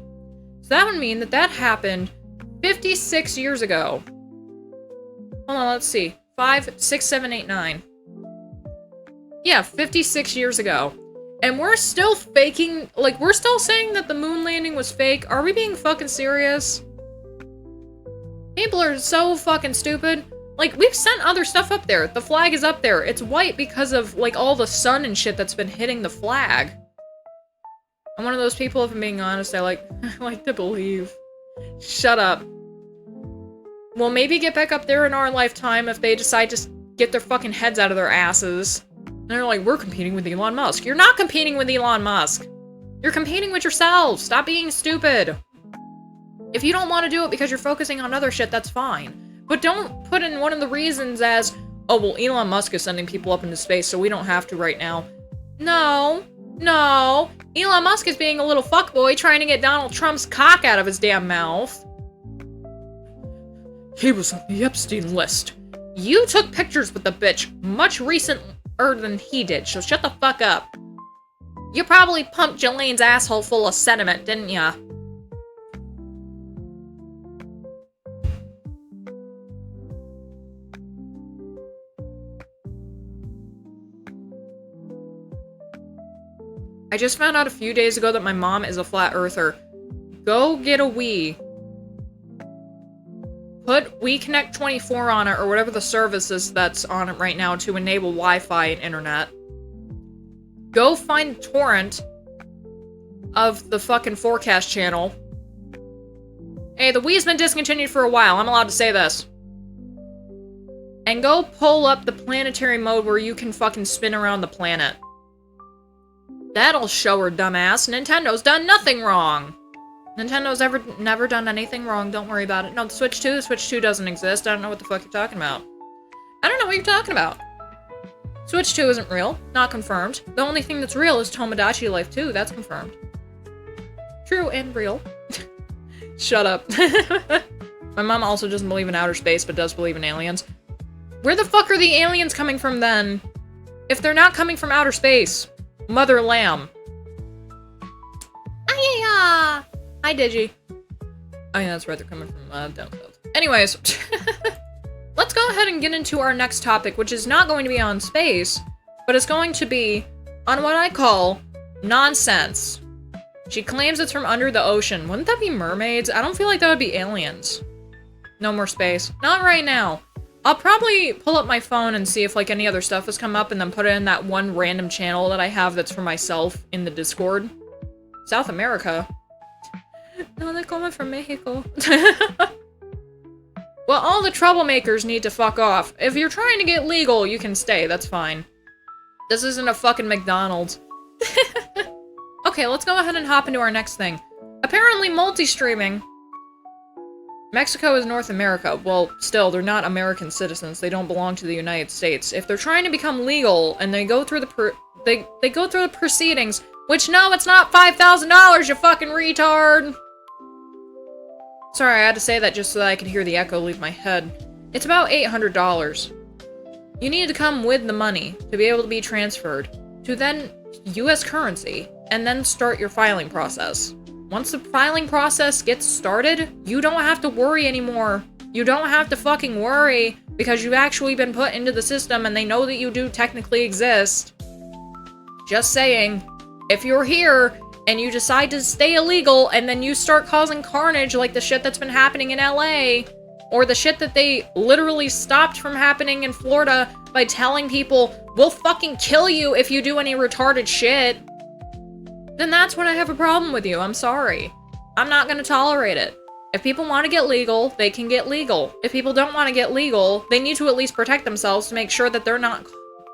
So that would mean that that happened 56 years ago. Hold on, let's see. 5, 6, 7, 8, 9. Yeah, 56 years ago. And we're still faking, like, we're still saying that the moon landing was fake. Are we being fucking serious? People are so fucking stupid. Like, we've sent other stuff up there. The flag is up there. It's white because of, like, all the sun and shit that's been hitting the flag. I'm one of those people, if I'm being honest, I like to believe. Shut up. We'll maybe get back up there in our lifetime if they decide to get their fucking heads out of their asses. And they're like, we're competing with Elon Musk. You're not competing with Elon Musk. You're competing with yourselves. Stop being stupid. If you don't want to do it because you're focusing on other shit, that's fine. But don't put in one of the reasons as, oh, well, Elon Musk is sending people up into space, so we don't have to right now. No. No. Elon Musk is being a little fuckboy trying to get Donald Trump's cock out of his damn mouth. He was on the Epstein list. You took pictures with the bitch much recenter than he did, so shut the fuck up. You probably pumped Jelane's asshole full of sediment, didn't ya? I just found out a few days ago that my mom is a flat earther. Go get a Wii. Put Wii Connect 24 on it, or whatever the service is that's on it right now to enable Wi-Fi and internet. Go find a torrent of the fucking forecast channel. Hey, the Wii's been discontinued for a while, I'm allowed to say this. And go pull up the planetary mode where you can fucking spin around the planet. That'll show her, dumbass. Nintendo's done nothing wrong. Nintendo's never done anything wrong, don't worry about it. No, the Switch 2 doesn't exist. I don't know what the fuck you're talking about. I don't know what you're talking about. Switch 2 isn't real. Not confirmed. The only thing that's real is Tomodachi Life 2. That's confirmed. True and real. Shut up. My mom also doesn't believe in outer space, but does believe in aliens. Where the fuck are the aliens coming from then? If they're not coming from outer space. Mother Lamb. Hi, Digi. Oh yeah, that's right, they're coming from down south. Anyways, let's go ahead and get into our next topic, which is not going to be on space, but it's going to be on what I call nonsense. She claims it's from under the ocean. Wouldn't that be mermaids? I don't feel like that would be aliens. No more space. Not right now. I'll probably pull up my phone and see if like any other stuff has come up and then put it in that one random channel that I have that's for myself in the Discord. South America. No, they're coming from Mexico. Well, all the troublemakers need to fuck off. If you're trying to get legal, you can stay. That's fine. This isn't a fucking McDonald's. Okay, let's go ahead and hop into our next thing. Apparently, multi-streaming. Mexico is North America. Well, still, they're not American citizens. They don't belong to the United States. If they're trying to become legal and they go through the they go through the proceedings, which no, it's not $5,000, you fucking retard. Sorry, I had to say that just so that I could hear the echo leave my head. It's about $800. You need to come with the money to be able to be transferred to then US currency and then start your filing process. Once the filing process gets started, you don't have to worry anymore. You don't have to fucking worry because you've actually been put into the system and they know that you do technically exist. Just saying, if you're here and you decide to stay illegal and then you start causing carnage like the shit that's been happening in LA, or the shit that they literally stopped from happening in Florida by telling people, we'll fucking kill you if you do any retarded shit, then that's when I have a problem with you. I'm sorry. I'm not gonna tolerate it. If people want to get legal, they can get legal. If people don't want to get legal, they need to at least protect themselves to make sure that they're not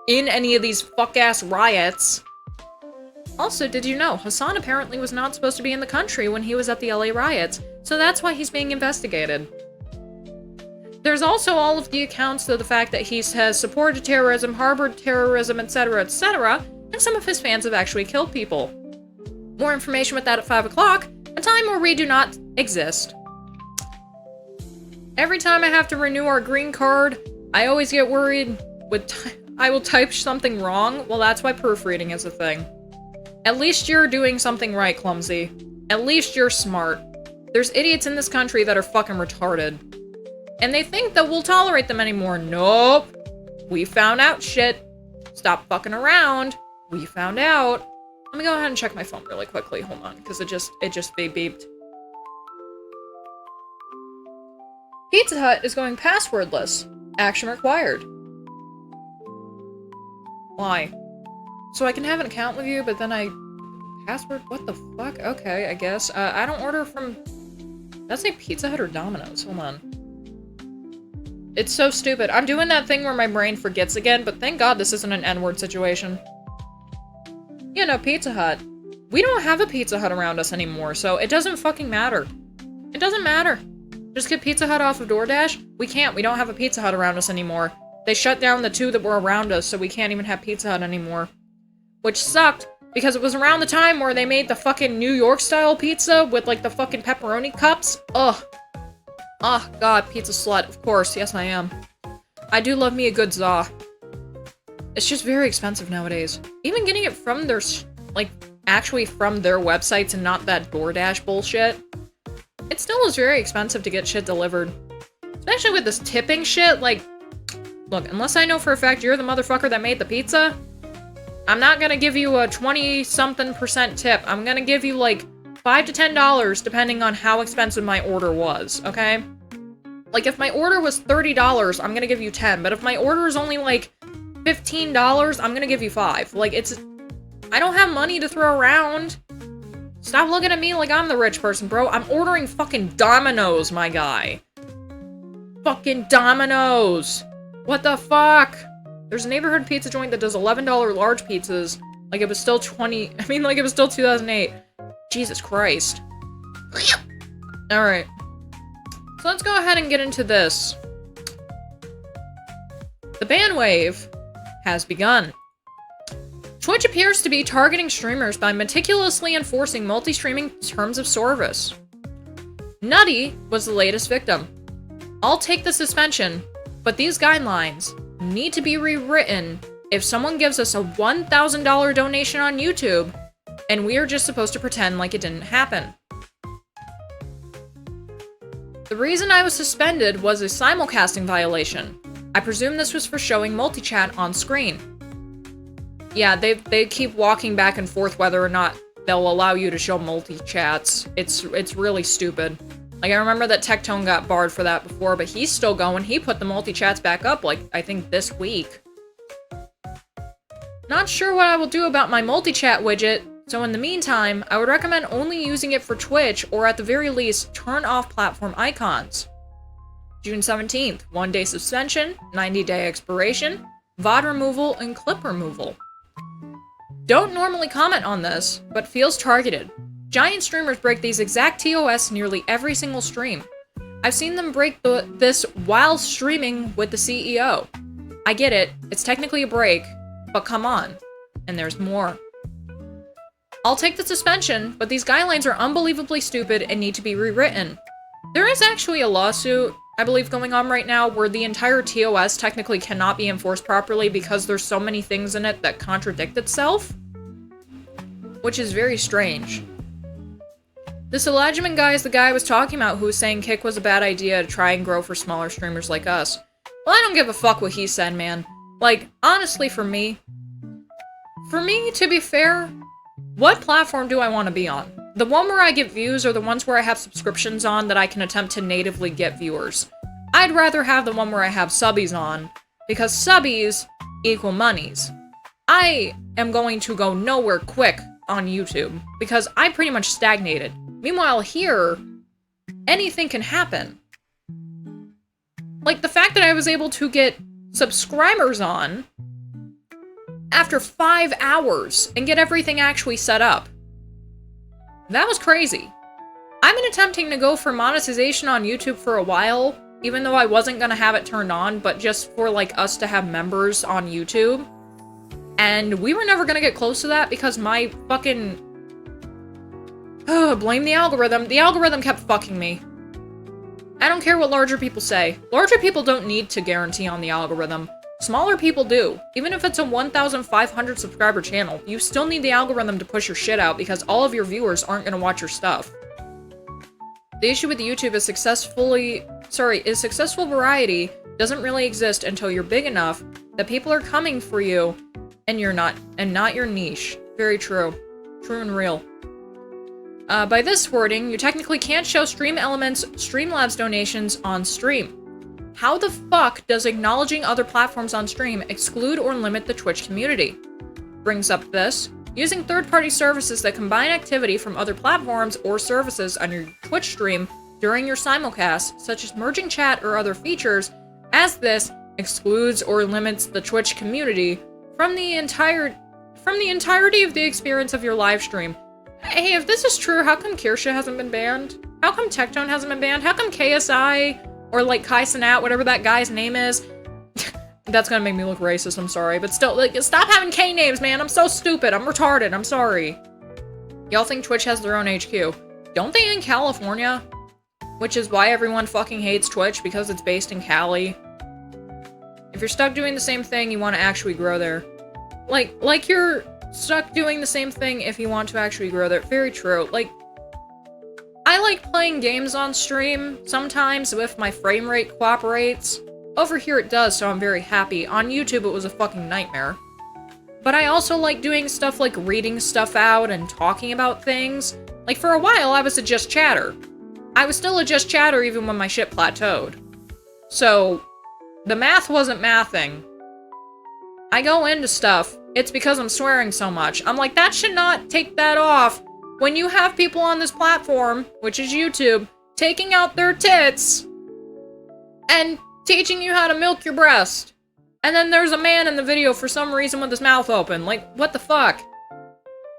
in any of these fuck-ass riots. Also, did you know, Hassan apparently was not supposed to be in the country when he was at the LA riots, so that's why he's being investigated. There's also all of the accounts of the fact that he has supported terrorism, harbored terrorism, etc., etc., and some of his fans have actually killed people. More information with that at 5 o'clock, a time where we do not exist. Every time I have to renew our green card, I always get worried I will type something wrong. Well, that's why proofreading is a thing. At least you're doing something right, Clumsy. At least you're smart. There's idiots in this country that are fucking retarded. And they think that we'll tolerate them anymore. Nope. We found out shit. Stop fucking around. We found out. Let me go ahead and check my phone really quickly. Hold on, because it just beeped. Pizza Hut is going passwordless. Action required. Why? So I can have an account with you, but then password? What the fuck? Okay, I guess. I don't order from... That's a Pizza Hut or Domino's. Hold on. It's so stupid. I'm doing that thing where my brain forgets again, but thank God this isn't an N-word situation. Yeah, no, Pizza Hut. We don't have a Pizza Hut around us anymore, so it doesn't fucking matter. It doesn't matter. Just get Pizza Hut off of DoorDash? We can't. We don't have a Pizza Hut around us anymore. They shut down the 2 that were around us, so we can't even have Pizza Hut anymore. Which sucked, because it was around the time where they made the fucking New York-style pizza with, like, the fucking pepperoni cups. Ugh. Oh, God, pizza slut. Of course, yes I am. I do love me a good za. It's just very expensive nowadays. Even getting it from their, like, actually from their websites and not that DoorDash bullshit. It still is very expensive to get shit delivered. Especially with this tipping shit, like... Look, unless I know for a fact you're the motherfucker that made the pizza, I'm not gonna give you a 20-something% tip. I'm gonna give you like $5 to $10 depending on how expensive my order was, okay? Like if my order was $30, I'm gonna give you 10, but if my order is only like $15, I'm gonna give you 5. Like I don't have money to throw around. Stop looking at me like I'm the rich person, bro. I'm ordering fucking Domino's, my guy. Fucking Domino's. What the fuck? There's a neighborhood pizza joint that does $11 large pizzas. Like it was still like it was still 2008. Jesus Christ. Alright. So let's go ahead and get into this. The ban wave has begun. Twitch appears to be targeting streamers by meticulously enforcing multi-streaming terms of service. Nutty was the latest victim. I'll take the suspension, but these guidelines need to be rewritten if someone gives us a $1,000 donation on YouTube, and we are just supposed to pretend like it didn't happen. The reason I was suspended was a simulcasting violation. I presume this was for showing multi-chat on screen. Yeah, they keep walking back and forth whether or not they'll allow you to show multi-chats. It's really stupid. Like, I remember that Tectone got barred for that before, but he's still going. He put the multi-chats back up, like, I think this week. Not sure what I will do about my multi-chat widget, so in the meantime, I would recommend only using it for Twitch, or at the very least, turn off platform icons. June 17th, 1-day suspension, 90-day expiration, VOD removal, and clip removal. Don't normally comment on this, but feels targeted. Giant streamers break these exact TOS nearly every single stream. I've seen them break this while streaming with the CEO. I get it, it's technically a break, but come on. And there's more. I'll take the suspension, but these guidelines are unbelievably stupid and need to be rewritten. There is actually a lawsuit, I believe, going on right now where the entire TOS technically cannot be enforced properly because there's so many things in it that contradict itself. Which is very strange. This Elijahman guy is the guy I was talking about who was saying Kick was a bad idea to try and grow for smaller streamers like us. Well, I don't give a fuck what he said, man. Like, honestly, for me, to be fair, what platform do I want to be on? The one where I get views or the ones where I have subscriptions on that I can attempt to natively get viewers? I'd rather have the one where I have subbies on, because subbies equal monies. I am going to go nowhere quick on YouTube, because I pretty much stagnated. Meanwhile, here, anything can happen. Like, the fact that I was able to get subscribers on after 5 hours and get everything actually set up. That was crazy. I've been attempting to go for monetization on YouTube for a while, even though I wasn't gonna have it turned on, but just for, like, us to have members on YouTube. And we were never gonna get close to that because my fucking... blame the algorithm. The algorithm kept fucking me. I don't care what larger people say. Larger people don't need to guarantee on the algorithm. Smaller people do. Even if it's a 1,500 subscriber channel, you still need the algorithm to push your shit out because all of your viewers aren't gonna watch your stuff. The issue with YouTube is successful variety doesn't really exist until you're big enough that people are coming for you and you're not, and not your niche. Very true. True and real. By this wording, you technically can't show Stream Elements Streamlabs donations on stream. How the fuck does acknowledging other platforms on stream exclude or limit the Twitch community? Brings up this, using third-party services that combine activity from other platforms or services on your Twitch stream during your simulcast, such as merging chat or other features, as this excludes or limits the Twitch community from the entirety of the experience of your live stream. Hey, if this is true, how come Kirsha hasn't been banned? How come Tectone hasn't been banned? How come KSI, or like Kai Cenat, whatever that guy's name is? That's gonna make me look racist, I'm sorry. But still, like, stop having K names, man. I'm so stupid. I'm retarded. I'm sorry. Y'all think Twitch has their own HQ. Don't they in California? Which is why everyone fucking hates Twitch, because it's based in Cali. If you're stuck doing the same thing, you want to actually grow there. Like you're stuck doing the same thing if you want to actually grow there. Very true. Like, I like playing games on stream sometimes if my frame rate cooperates. Over here it does, so I'm very happy. On YouTube it was a fucking nightmare. But I also like doing stuff like reading stuff out and talking about things. Like, for a while, I was a Just Chatter. I was still a Just Chatter even when my shit plateaued. So, the math wasn't mathing. I go into stuff, it's because I'm swearing so much. I'm like, that should not take that off when you have people on this platform, which is YouTube, taking out their tits and teaching you how to milk your breast. And then there's a man in the video for some reason with his mouth open. Like, what the fuck?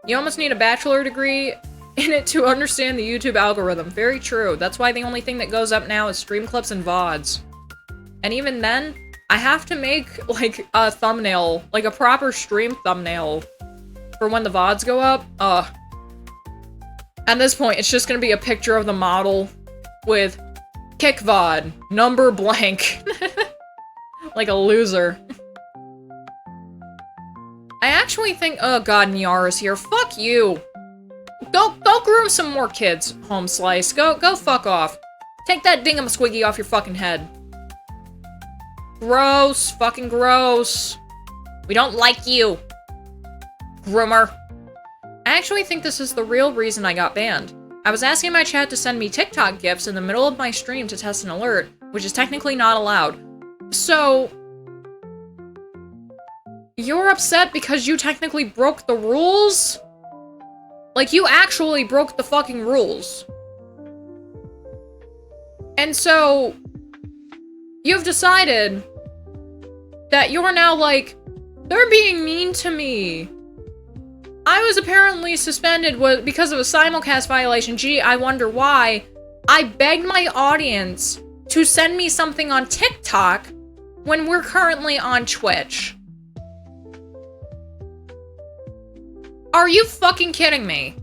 You almost need a bachelor degree in it to understand the YouTube algorithm. Very true. That's why the only thing that goes up now is stream clips and VODs. And even then, I have to make, like, a thumbnail, like a proper stream thumbnail for when the VODs go up. At this point, it's just gonna be a picture of the model with kick VOD, number blank. Like a loser. I actually think, oh god, Niara's here. Fuck you. Go groom some more kids, Home Slice. Go fuck off. Take that dingamasquiggy off your fucking head. Gross. Fucking gross. We don't like you. Groomer. I actually think this is the real reason I got banned. I was asking my chat to send me TikTok gifs in the middle of my stream to test an alert, which is technically not allowed. So, you're upset because you technically broke the rules? Like, you actually broke the fucking rules. And so, you've decided that you're now like, they're being mean to me. I was apparently suspended because of a simulcast violation. Gee, I wonder why. I begged my audience to send me something on TikTok when we're currently on Twitch. Are you fucking kidding me?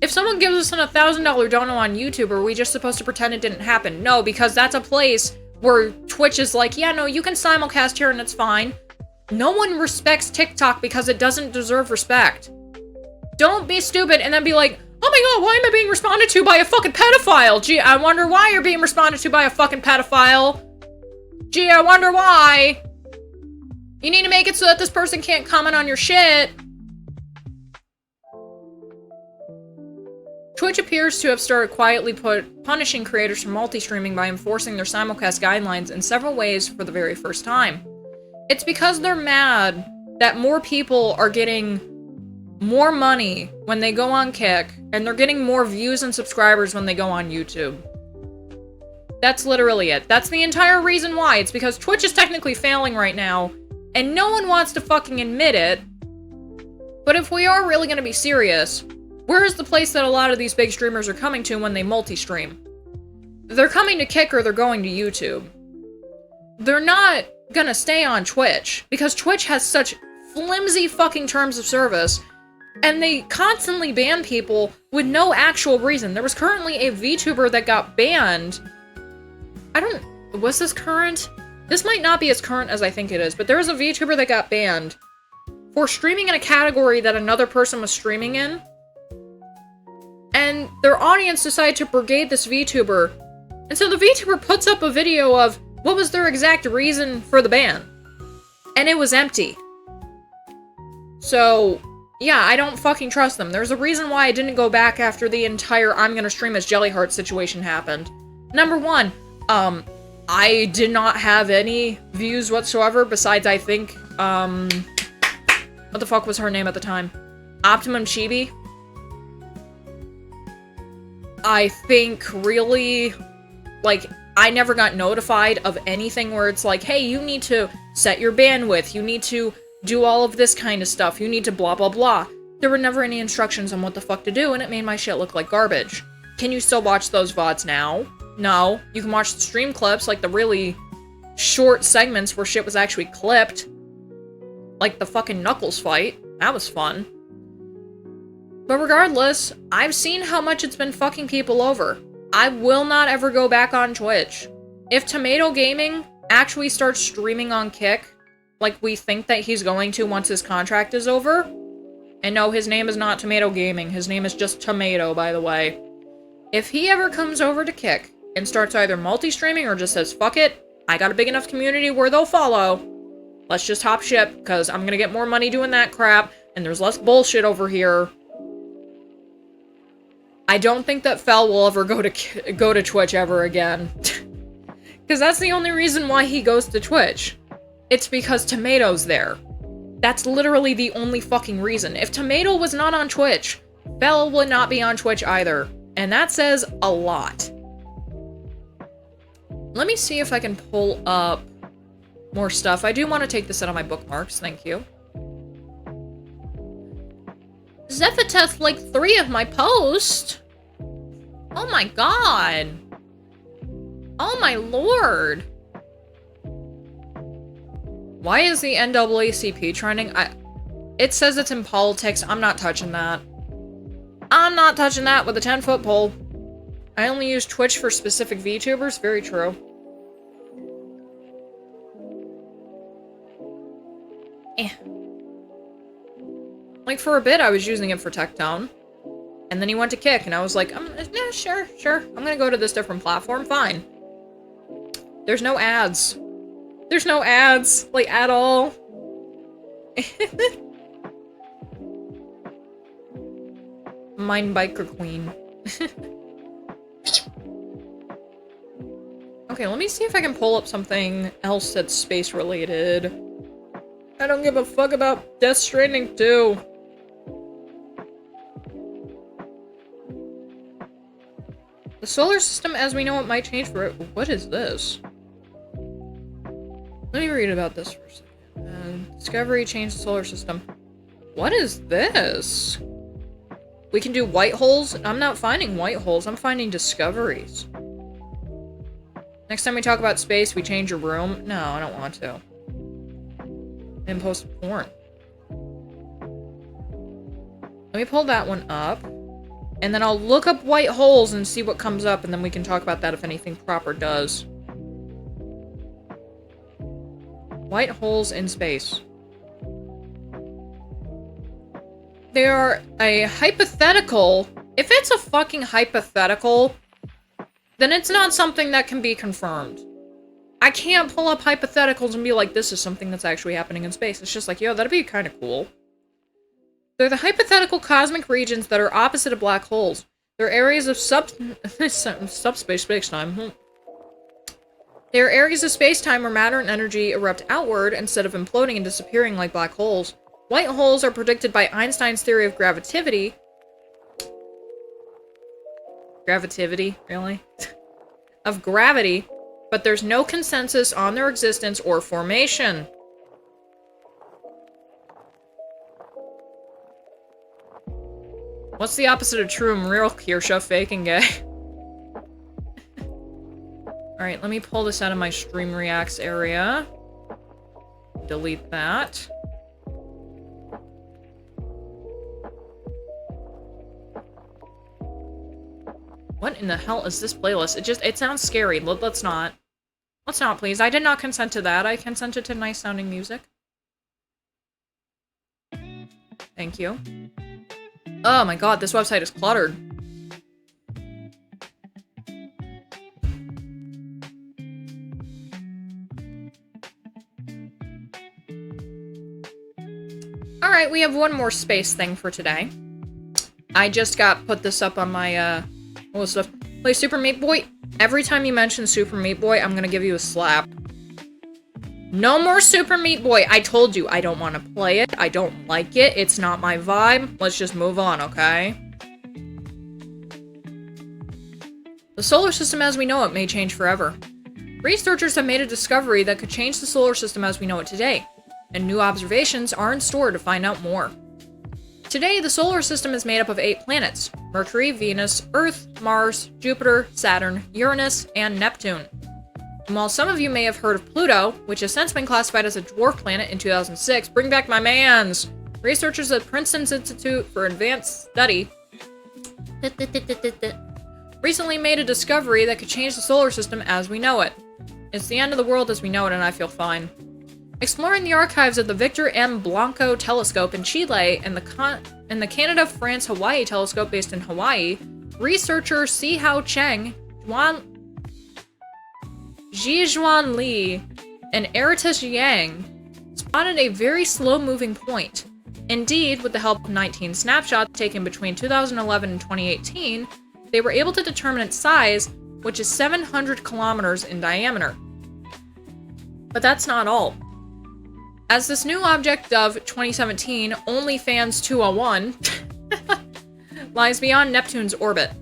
If someone gives us an $1,000 dono on YouTube, are we just supposed to pretend it didn't happen? No, because that's a place where Twitch is like, yeah, no, you can simulcast here and it's fine. No one respects TikTok because it doesn't deserve respect. Don't be stupid and then be like, oh my god, why am I being responded to by a fucking pedophile? Gee, I wonder why you're being responded to by a fucking pedophile. Gee, I wonder why. You need to make it so that this person can't comment on your shit. Twitch appears to have started quietly punishing creators for multi-streaming by enforcing their simulcast guidelines in several ways for the very first time. It's because they're mad that more people are getting more money when they go on Kick, and they're getting more views and subscribers when they go on YouTube. That's literally it. That's the entire reason why. It's because Twitch is technically failing right now, and no one wants to fucking admit it. But if we are really gonna be serious, where is the place that a lot of these big streamers are coming to when they multi-stream? They're coming to Kick or they're going to YouTube. They're not gonna stay on Twitch, because Twitch has such flimsy fucking terms of service, and they constantly ban people with no actual reason. There was currently a VTuber that got banned. Was this current? This might not be as current as I think it is, but there was a VTuber that got banned for streaming in a category that another person was streaming in. And their audience decided to brigade this VTuber. And so the VTuber puts up a video of what was their exact reason for the ban. And it was empty. So, yeah, I don't fucking trust them. There's a reason why I didn't go back after the entire I'm gonna stream as Jellyheart situation happened. Number one, I did not have any views whatsoever besides, I think, what the fuck was her name at the time? Optimum Chibi? I think really, like, I never got notified of anything where it's like, hey, you need to set your bandwidth, you need to do all of this kind of stuff, you need to blah blah blah. There were never any instructions on what the fuck to do, and it made my shit look like garbage. Can you still watch those VODs now? No. You can watch the stream clips, like the really short segments where shit was actually clipped. Like the fucking Knuckles fight. That was fun. But regardless, I've seen how much it's been fucking people over. I will not ever go back on Twitch. If Tomato Gaming actually starts streaming on Kick, like we think that he's going to once his contract is over, and no, his name is not Tomato Gaming, his name is just Tomato, by the way. If he ever comes over to Kick and starts either multi-streaming or just says fuck it, I got a big enough community where they'll follow. Let's just hop ship, because I'm gonna get more money doing that crap, and there's less bullshit over here. I don't think that Fel will ever go to Twitch ever again. Because that's the only reason why he goes to Twitch. It's because Tomato's there. That's literally the only fucking reason. If Tomato was not on Twitch, Fel would not be on Twitch either. And that says a lot. Let me see if I can pull up more stuff. I do want to take this out of my bookmarks, thank you. Zephyrteth liked 3 of my posts. Oh my god. Oh my lord. Why is the NAACP trending? It says it's in politics. I'm not touching that. I'm not touching that with a 10-foot pole. I only use Twitch for specific VTubers. Very true. Like, for a bit, I was using it for Tectone. And then he went to Kick, and I was like, yeah, sure. I'm gonna go to this different platform. Fine. There's no ads. There's no ads, like, at all. Mine Biker Queen. Okay, let me see if I can pull up something else that's space-related. I don't give a fuck about Death Stranding 2. The solar system as we know it might change for it. What is this? Let me read about this for a second. Discovery changed the solar system. What is this? We can do white holes? I'm not finding white holes, I'm finding discoveries. Next time we talk about space, we change your room? No, I don't want to. And post porn. Let me pull that one up. And then I'll look up white holes and see what comes up, and then we can talk about that if anything proper does. White holes in space. They are a hypothetical. If it's a fucking hypothetical, then it's not something that can be confirmed. I can't pull up hypotheticals and be like, this is something that's actually happening in space. It's just like, yo, that'd be kind of cool. They're the hypothetical cosmic regions that are opposite of black holes. They're areas of subspace space-time. They are areas of space-time where matter and energy erupt outward instead of imploding and disappearing like black holes. White holes are predicted by Einstein's theory of gravitativity. Gravitativity? Really? Of gravity, but there's no consensus on their existence or formation. What's the opposite of true and real, Kirsha? Fake and gay. Alright, let me pull this out of my stream reacts area. Delete that. What in the hell is this playlist? It sounds scary. Let's not. Let's not, please. I did not consent to that. I consented to nice sounding music. Thank you. Oh my god, this website is cluttered. Alright, we have one more space thing for today. I just put this up on my, list of play Super Meat Boy. Every time you mention Super Meat Boy, I'm gonna give you a slap. No more Super Meat Boy. I told you I don't want to play it. I don't like it. It's not my vibe. Let's just move on, okay? The solar system as we know it may change forever. Researchers have made a discovery that could change the solar system as we know it today, and new observations are in store to find out more. Today, the solar system is made up of 8 planets: Mercury, Venus, Earth, Mars, Jupiter, Saturn, Uranus, and Neptune. And while some of you may have heard of Pluto, which has since been classified as a dwarf planet in 2006, bring back my mans! Researchers at Princeton's Institute for Advanced Study recently made a discovery that could change the solar system as we know it. It's the end of the world as we know it, and I feel fine. Exploring the archives of the Victor M. Blanco telescope in Chile and the Canada-France-Hawaii telescope based in Hawaii, researcher Sihao Cheng, Zhizhuan Li and Eritis Yang spotted a very slow-moving point. Indeed, with the help of 19 snapshots taken between 2011 and 2018, they were able to determine its size, which is 700 kilometers in diameter. But that's not all. As this new object of 2017, OnlyFans 201, lies beyond Neptune's orbit.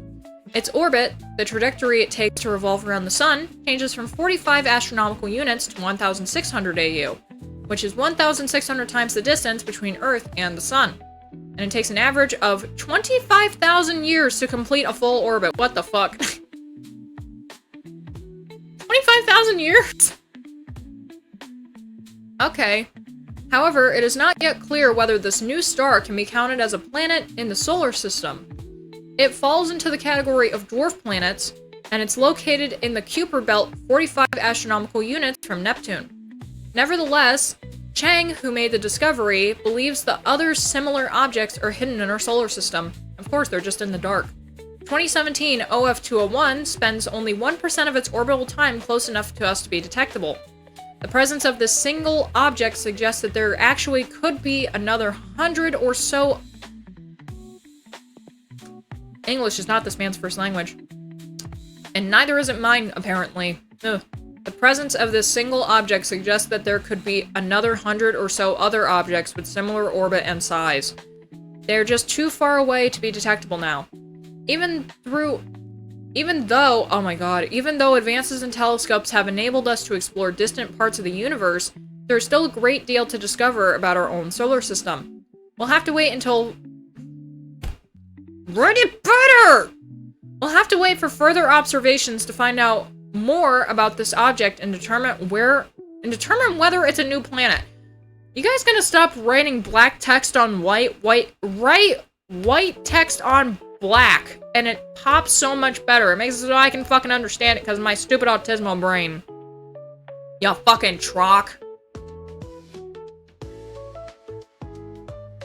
Its orbit, the trajectory it takes to revolve around the Sun, changes from 45 astronomical units to 1,600 AU, which is 1,600 times the distance between Earth and the Sun. And it takes an average of 25,000 years to complete a full orbit. What the fuck? 25,000 years? Okay. However, it is not yet clear whether this new star can be counted as a planet in the solar system. It falls into the category of dwarf planets, and it's located in the Kuiper belt 45 astronomical units from Neptune. Nevertheless, Chang, who made the discovery, believes the other similar objects are hidden in our solar system. Of course, they're just in the dark. 2017 OF201 spends only 1% of its orbital time close enough to us to be detectable. The presence of this single object suggests that there actually could be another 100 or so... English is not this man's first language. And neither is it mine, apparently. Ugh. The presence of this single object suggests that there could be another 100 or so other objects with similar orbit and size. They are just too far away to be detectable now. Even though advances in telescopes have enabled us to explore distant parts of the universe, there's still a great deal to discover about our own solar system. We'll have to wait until... Write it better! We'll have to wait for further observations to find out more about this object and determine whether it's a new planet. You guys gonna stop writing black text on white? Write white text on black, and it pops so much better. It makes it so I can fucking understand it because of my stupid autismo brain. Ya fucking trock.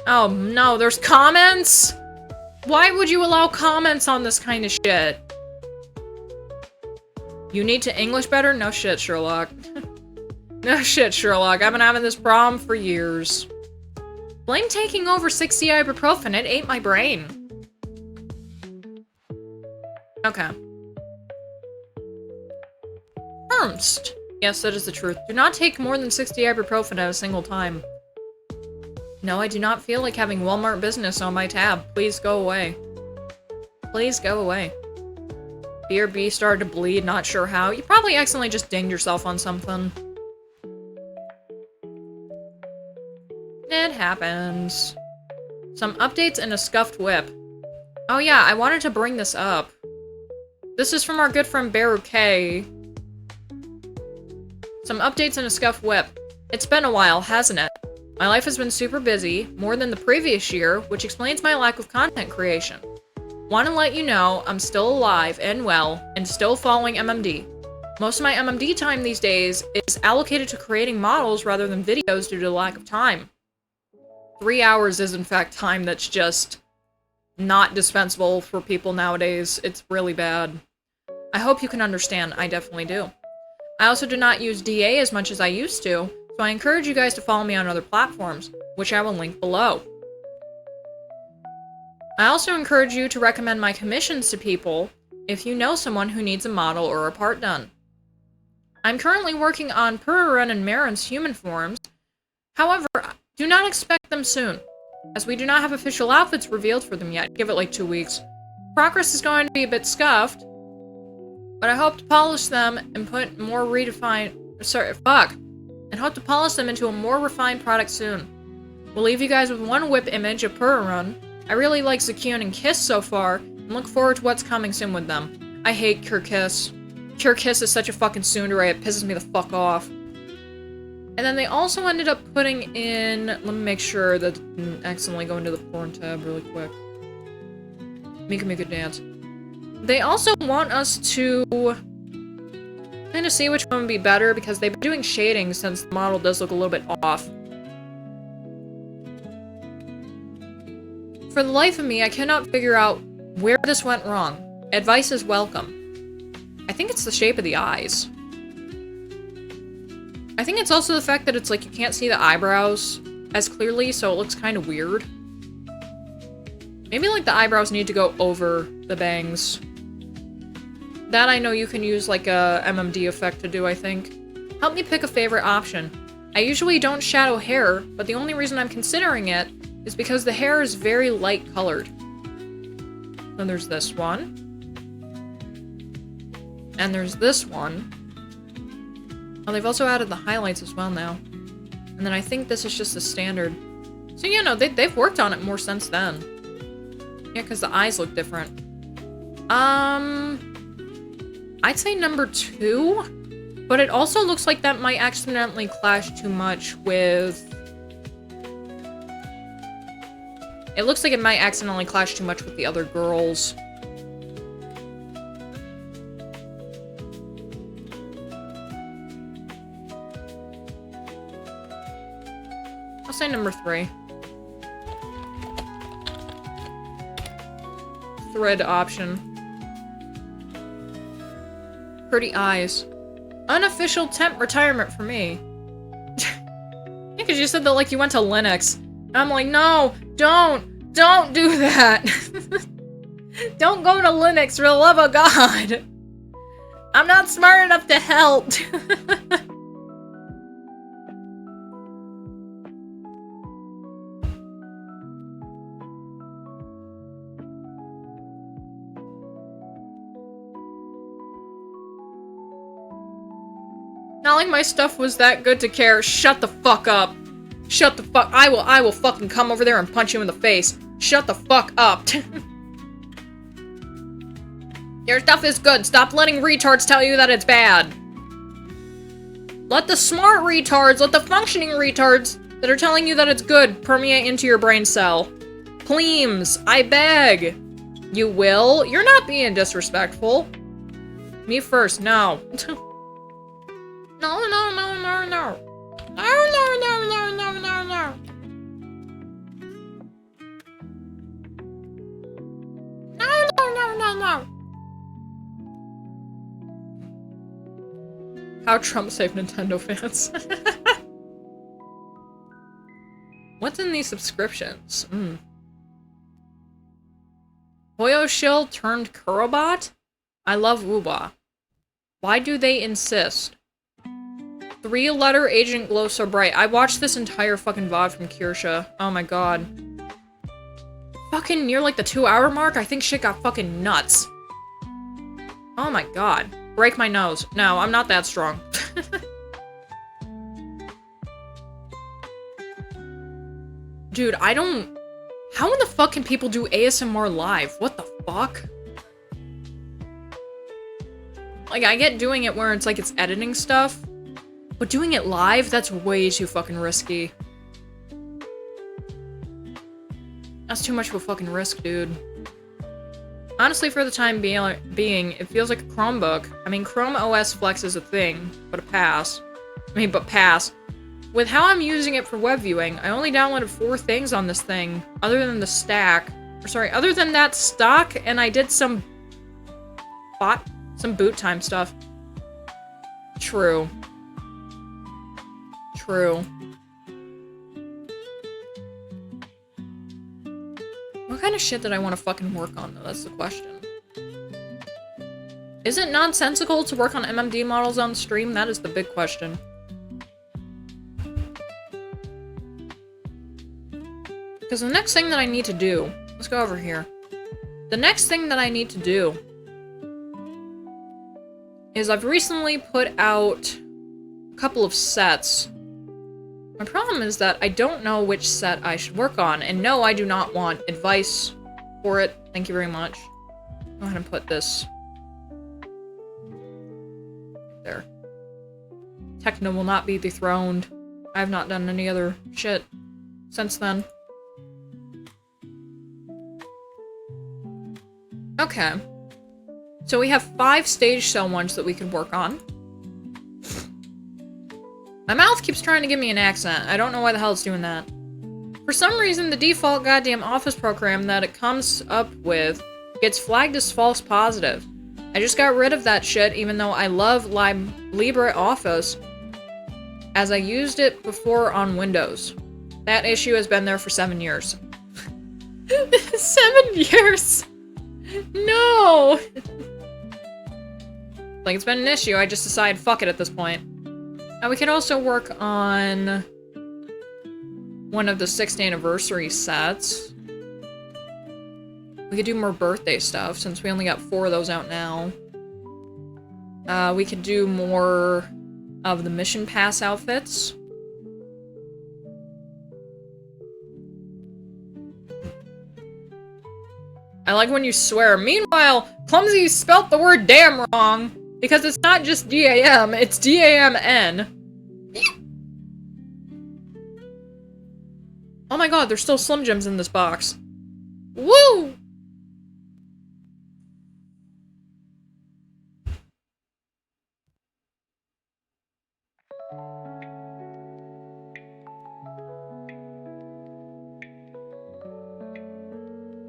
Oh no, there's comments? Why would you allow comments on this kind of shit? You need to English better? No shit, Sherlock. No shit, Sherlock. I've been having this problem for years. Blame taking over 60 ibuprofen. It ate my brain. Okay. Ernst. Yes, that is the truth. Do not take more than 60 ibuprofen at a single time. No, I do not feel like having Walmart business on my tab. Please go away. Please go away. BRB started to bleed, not sure how. You probably accidentally just dinged yourself on something. It happens. Some updates and a scuffed whip. Oh yeah, I wanted to bring this up. This is from our good friend Bear K. Some updates and a scuffed whip. It's been a while, hasn't it? My life has been super busy, more than the previous year, which explains my lack of content creation. Want to let you know I'm still alive and well, and still following MMD. Most of my MMD time these days is allocated to creating models rather than videos due to the lack of time. 3 hours is in fact time that's just not dispensable for people nowadays. It's really bad. I hope you can understand, I definitely do. I also do not use DA as much as I used to, so I encourage you guys to follow me on other platforms, which I will link below. I also encourage you to recommend my commissions to people if you know someone who needs a model or a part done. I'm currently working on Pururen and Marin's human forms. However, do not expect them soon, as we do not have official outfits revealed for them yet. Give it like 2 weeks. Progress is going to be a bit scuffed, but I hope to polish them and put more and hope to polish them into a more refined product soon. We'll leave you guys with one whip image of Pururen. I really like Zakyun and Kiss so far, and look forward to what's coming soon with them. I hate Kirkiss. Kirkiss is such a fucking tsundere, it pisses me the fuck off. And then they also ended up putting in... Let me make sure that I didn't accidentally go into the porn tab really quick. Mika Dance. They also want us to kind of see which one would be better, because they've been doing shading since the model does look a little bit off. For the life of me, I cannot figure out where this went wrong. Advice is welcome. I think it's the shape of the eyes. I think it's also the fact that it's like you can't see the eyebrows as clearly, so it looks kind of weird. Maybe like the eyebrows need to go over the bangs. That I know you can use like a MMD effect to do, I think. Help me pick a favorite option. I usually don't shadow hair, but the only reason I'm considering it is because the hair is very light colored. Then there's this one. And there's this one. Oh, they've also added the highlights as well now. And then I think this is just the standard. So, you know, they've worked on it more since then. Yeah, because the eyes look different. I'd say number 2. But it also looks like that might accidentally clash too much with... It looks like it might accidentally clash too much with the other girls. I'll say number 3. Thread option. Pretty eyes. Unofficial temp retirement for me. Yeah, because you said that like you went to Linux. And I'm like, no, don't do that. Don't go to Linux for the love of God. I'm not smart enough to help. Not like my stuff was that good to care. Shut the fuck up. Shut the fuck- I will fucking come over there and punch you in the face. Shut the fuck up. Your stuff is good. Stop letting retards tell you that it's bad. Let the smart retards, let the functioning retards that are telling you that it's good permeate into your brain cell. Please, I beg. You will? You're not being disrespectful. Me first, no. No, no, no, no, no. No, no, no, no, no, no, no. No, no, no, no, no. How Trump saved Nintendo fans. What's in these subscriptions? Hoyo Shill turned Kurobot? I love Uba. Why do they insist? 3-letter Agent Glow So Bright. I watched this entire fucking VOD from Kirsha. Oh my god. Fucking near like the 2-hour mark, I think shit got fucking nuts. Oh my god. Break my nose. No, I'm not that strong. Dude, I don't... How in the fuck can people do ASMR live? What the fuck? Like, I get doing it where it's like it's editing stuff. But doing it live, that's way too fucking risky. That's too much of a fucking risk, dude. Honestly, for the time being, it feels like a Chromebook. I mean, Chrome OS Flex is a thing, but pass. With how I'm using it for web viewing, I only downloaded 4 things on this thing, other than the stack. Or sorry, other than that stock, and I did some boot time stuff. True. True. What kind of shit did I want to fucking work on, though? That's the question. Is it nonsensical to work on MMD models on stream? That is the big question. Because the next thing that I need to do... Let's go over here. The next thing that I need to do is I've recently put out a couple of sets. My problem is that I don't know which set I should work on, and no, I do not want advice for it. Thank you very much. Go ahead and put this there. Techno will not be dethroned. I have not done any other shit since then. Okay. So we have 5 stage cell ones that we can work on. My mouth keeps trying to give me an accent. I don't know why the hell it's doing that. For some reason, the default goddamn Office program that it comes up with gets flagged as false positive. I just got rid of that shit, even though I love LibreOffice. as I used it before on Windows. That issue has been there for 7 years. 7 years! No! Like, it's been an issue, I just decided fuck it at this point. Now we could also work on one of the 6th anniversary sets. We could do more birthday stuff, since we only got 4 of those out now. We could do more of the mission pass outfits. I like when you swear. Meanwhile, Clumsy spelt the word damn wrong, because it's not just D-A-M, it's D-A-M-N. Oh my god, there's still Slim Jims in this box. Woo!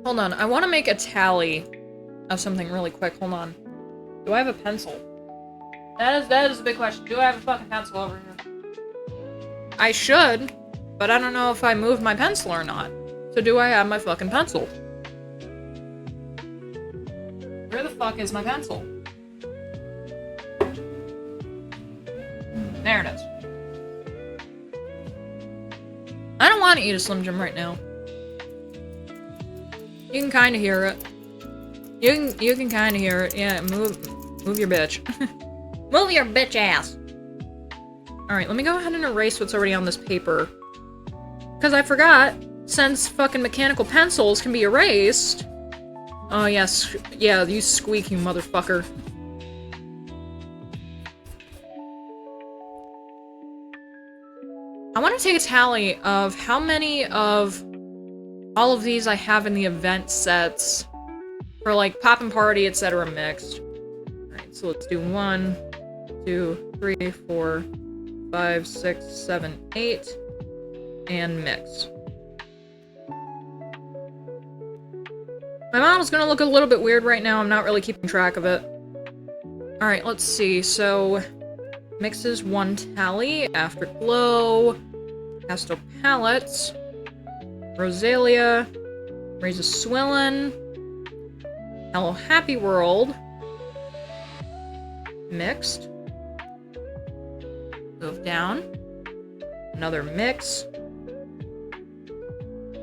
Hold on, I want to make a tally of something really quick. Hold on. Do I have a pencil? That is a big question. Do I have a fucking pencil over here? I should, but I don't know if I moved my pencil or not. So do I have my fucking pencil? Where the fuck is my pencil? There it is. I don't want to eat a Slim Jim right now. You can kind of hear it. You can kind of hear it. Yeah, move your bitch. Move your bitch ass. All right, let me go ahead and erase what's already on this paper. Because I forgot, since fucking mechanical pencils can be erased. Oh yes, yeah, you squeaking motherfucker. I want to take a tally of how many of all of these I have in the event sets for like Poppin' Party, etc. mixed. Alright, so let's do 1, 2, 3, 4, 5, 6, 7, 8, and mix. My model's gonna look a little bit weird right now, I'm not really keeping track of it. Alright, let's see, so mixes 1 tally, Afterglow, Pastel Palettes, Rosalia, Raise a Swillin', Hello Happy World, mixed, move down, another mix,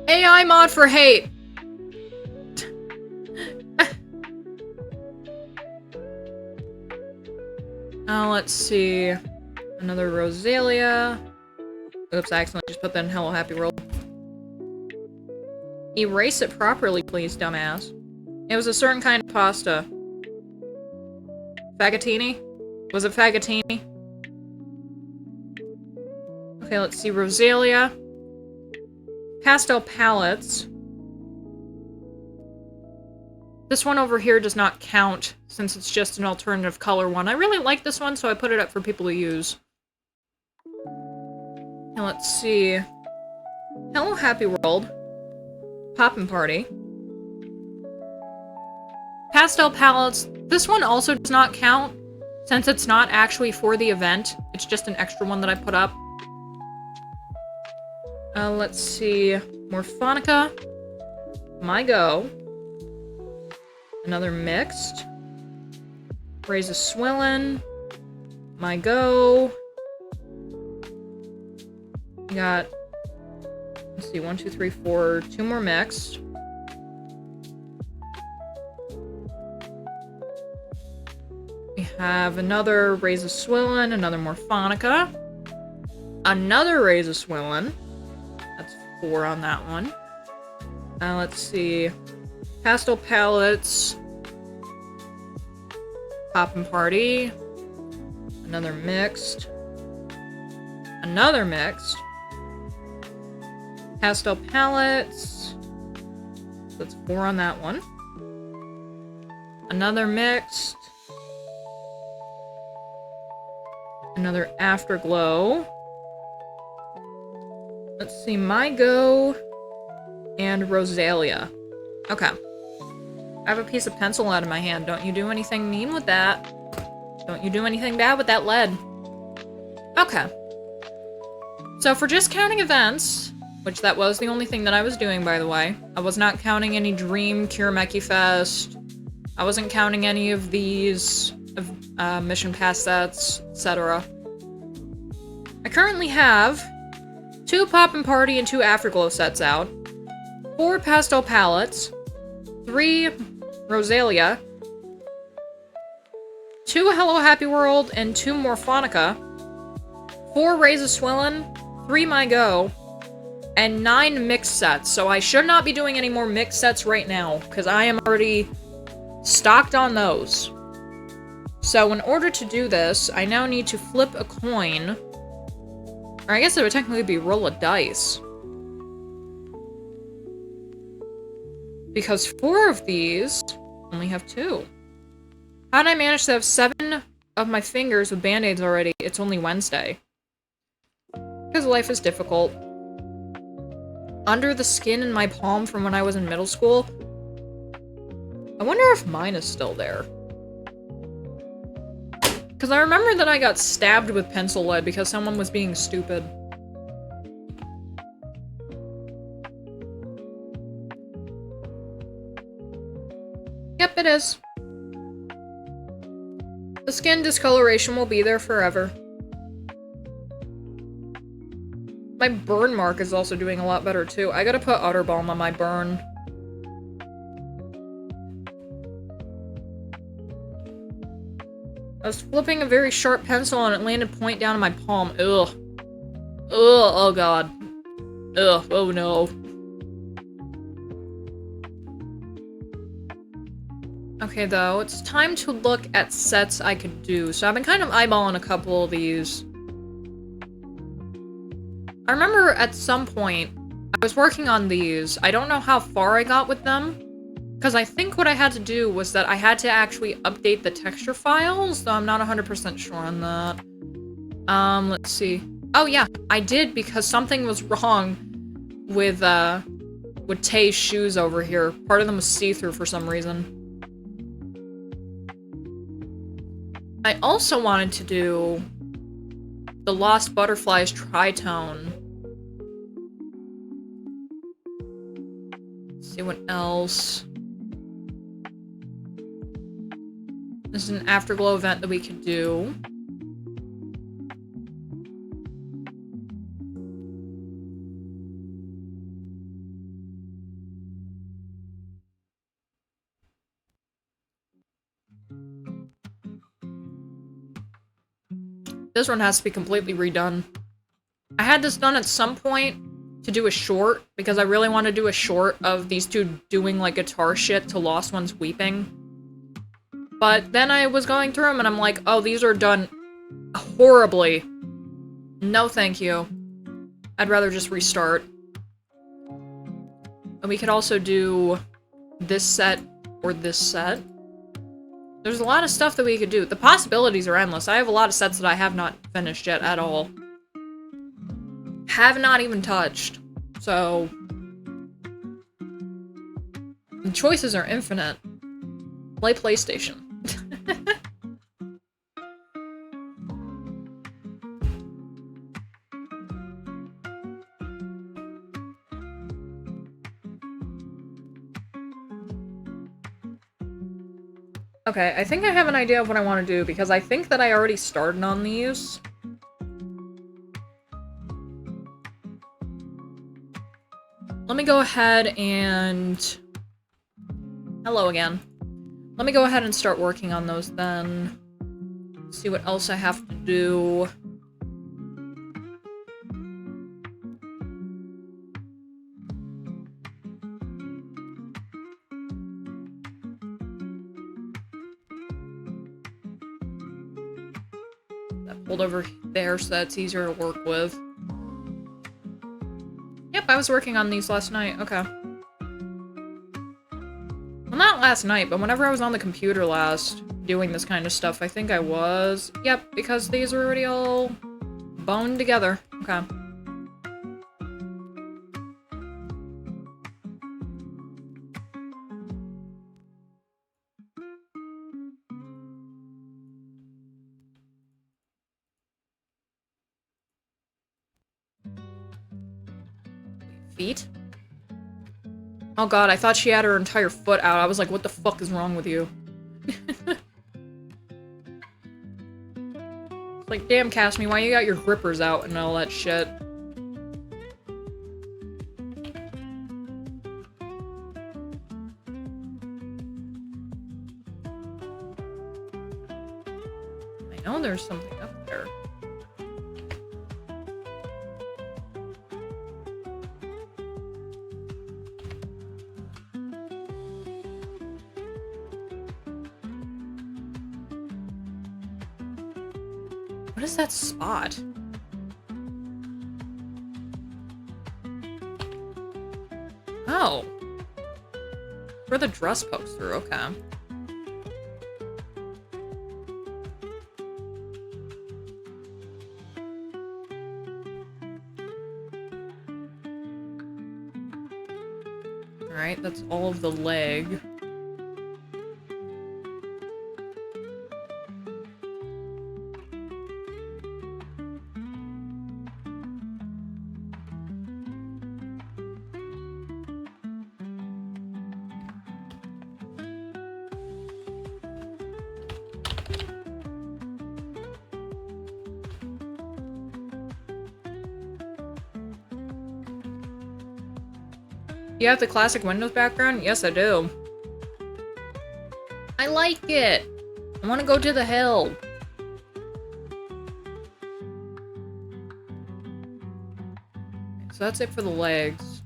AI mod for hate! Let's see, another Rosalia, oops, I accidentally just put that in Hello Happy World. Erase it properly, please, dumbass. It was a certain kind of pasta. Fagottini? Was it fagottini? Okay, let's see. Rosalia. Pastel palettes. This one over here does not count, since it's just an alternative color one. I really like this one, so I put it up for people to use. Now let's see. Hello Happy World. Poppin' Party. Pastel palettes. This one also does not count, since it's not actually for the event. It's just an extra one that I put up. Let's see. Morphonica. My Go. Another mixed. Raise a Swillin'. My Go. We got, let's see, 1, 2, 3, 4, 2 more mixed. We have another Raise a Swillin', another Morphonica. Another Raise a Swillin'. That's 4 on that one. Let's see. Pastel palettes. Poppin' Party. Another mixed. Another mixed. Pastel palettes. That's 4 on that one. Another mixed. Another Afterglow. Let's see, My Go and Rosalia. Okay. I have a piece of pencil out of my hand. Don't you do anything mean with that. Don't you do anything bad with that lead. Okay. So for just counting events, which that was the only thing that I was doing, by the way. I was not counting any Dream Kirameki Fest. I wasn't counting any of these mission pass sets, etc. I currently have 2 Poppin' Party and 2 Afterglow sets out, 4 Pastel Palettes, 3 Rosalia, 2 Hello Happy World and 2 Morphonica, 4 Rays of Swillin', 3 My Go, and 9 mixed sets. So I should not be doing any more mixed sets right now, because I am already stocked on those. So in order to do this, I now need to flip a coin. Or I guess it would technically be roll a dice. Because 4 of these only have 2. How did I manage to have 7 of my fingers with band-aids already? It's only Wednesday. Because life is difficult. Under the skin in my palm from when I was in middle school. I wonder if mine is still there. Because I remember that I got stabbed with pencil lead because someone was being stupid. Yep, it is. The skin discoloration will be there forever. My burn mark is also doing a lot better, too. I gotta put Utter Balm on my burn. I was flipping a very sharp pencil and it landed point down in my palm. Ugh. Ugh, oh god. Ugh, oh no. Okay, though, it's time to look at sets I could do. So I've been kind of eyeballing a couple of these. I remember at some point, I was working on these. I don't know how far I got with them. Because I think what I had to do was that I had to actually update the texture files, though I'm not 100% sure on that. Let's see. Oh yeah, I did because something was wrong with Tay's shoes over here. Part of them was see-through for some reason. I also wanted to do the Lost Butterflies Tritone. Let's see what else. This is an Afterglow event that we could do. This one has to be completely redone. I had this done at some point to do a short, because I really want to do a short of these two doing, like, guitar shit to Lost Ones Weeping. But then I was going through them and I'm like, oh, these are done horribly. No thank you. I'd rather just restart. And we could also do this set or this set. There's a lot of stuff that we could do. The possibilities are endless. I have a lot of sets that I have not finished yet at all. Have not even touched. So the choices are infinite. Play PlayStation. Okay, I think I have an idea of what I want to do, because I think that I already started on these. Let me go ahead and... Hello again. Let me go ahead and start working on those then. See what else I have to do. Hold over there so that's easier to work with. Yep, I was working on these last night. Okay. Well, not last night, but whenever I was on the computer last doing this kind of stuff, I think I was. Yep, because these are already all boned together. Okay. Feet? Oh god, I thought she had her entire foot out. I was like, what the fuck is wrong with you? It's like, damn, Casmi, why you got your grippers out and all that shit? I know there's something up there. What is that spot? Oh. Where the dress pokes through, okay. Alright, that's all of the leg. You have the classic Windows background? Yes, I do. I like it! I want to go to the hill. So that's it for the legs.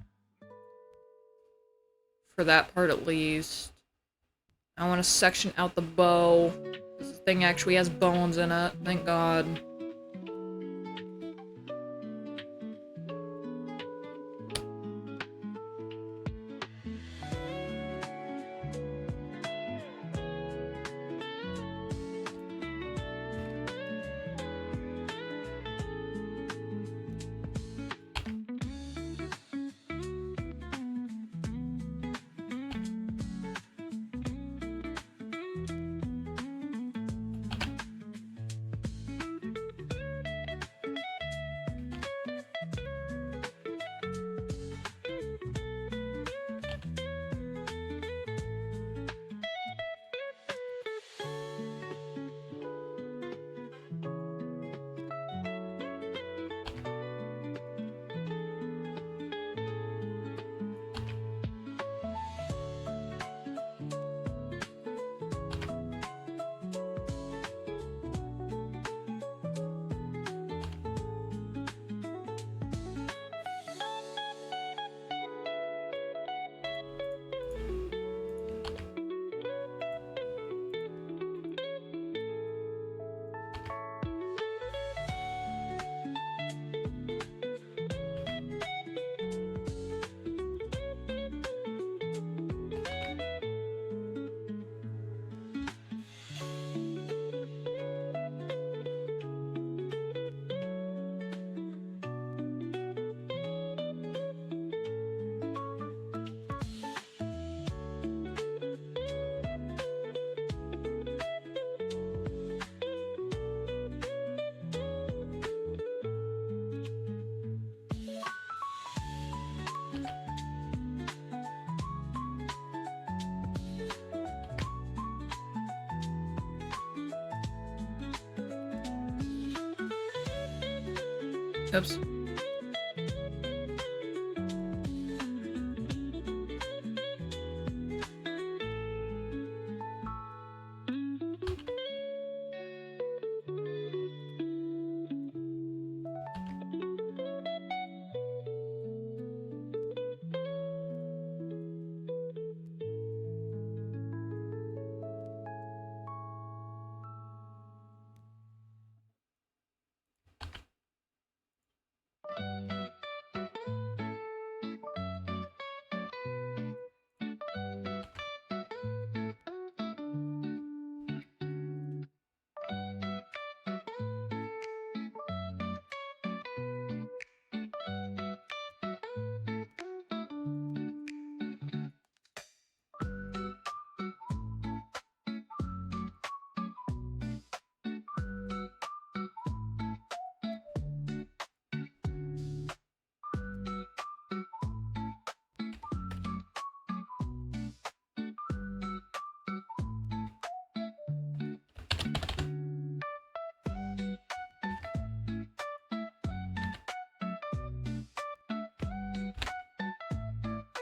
For that part at least. I want to section out the bow. This thing actually has bones in it, thank god. Oops.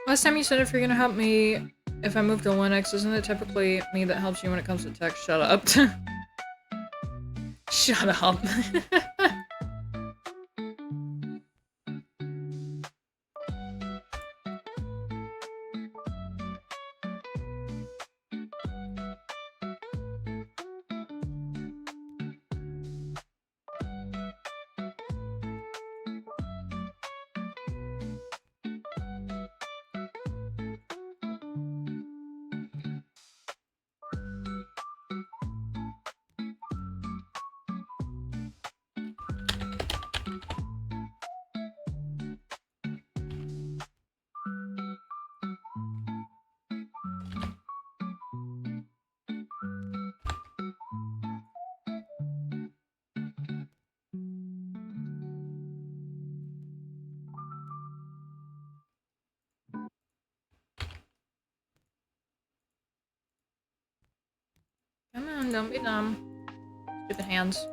Last time you said if you're gonna help me if I move to Linux, isn't it typically me that helps you when it comes to tech? Shut up. Shut up. Come on, don't be dumb. Stupid hands.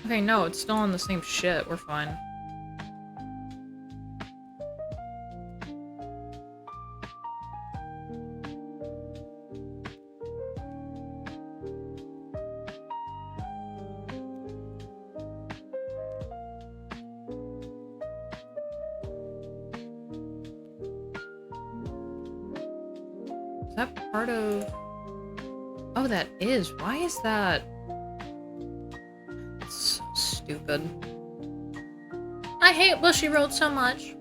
Okay, no, it's still on the same shit. We're fine. Is that part of... Oh, that is. Why is that? It's so stupid. I hate Bushy Road so much.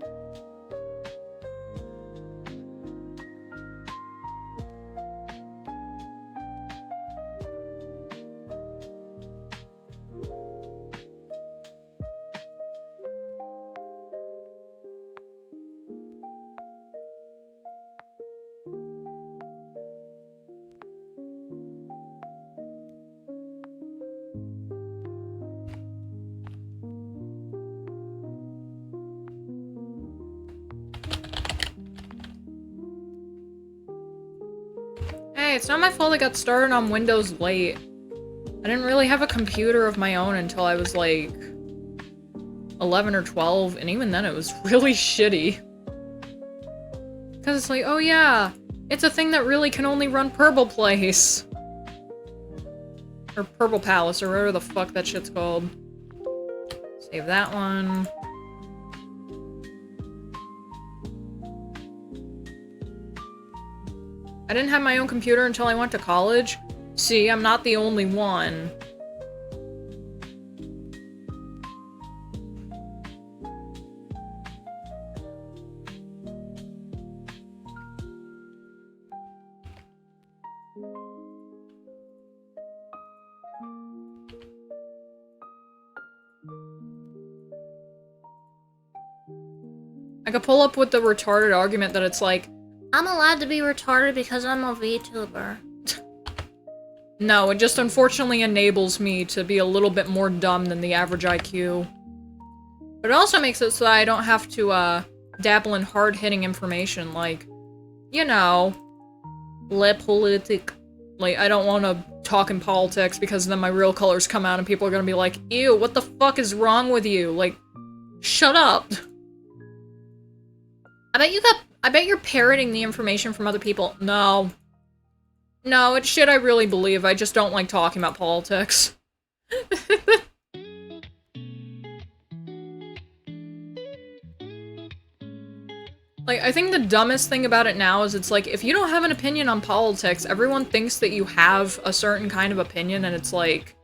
Hey, it's not my fault I got started on Windows late. I didn't really have a computer of my own until I was like 11 or 12, and even then it was really shitty. Cause it's like, oh yeah, it's a thing that really can only run Purple Place. Or Purple Palace, or whatever the fuck that shit's called. Save that one. I didn't have my own computer until I went to college. See, I'm not the only one. I could pull up with the retarded argument that it's like, I'm allowed to be retarded because I'm a VTuber. No, it just unfortunately enables me to be a little bit more dumb than the average IQ. But it also makes it so that I don't have to, dabble in hard-hitting information like, you know, le politique. Like, I don't want to talk in politics because then my real colors come out and people are gonna be like, ew, what the fuck is wrong with you? Like, shut up. I bet you're parroting the information from other people. No. No, it's shit I really believe. I just don't like talking about politics. Like, I think the dumbest thing about it now is it's like, if you don't have an opinion on politics, everyone thinks that you have a certain kind of opinion, and it's like,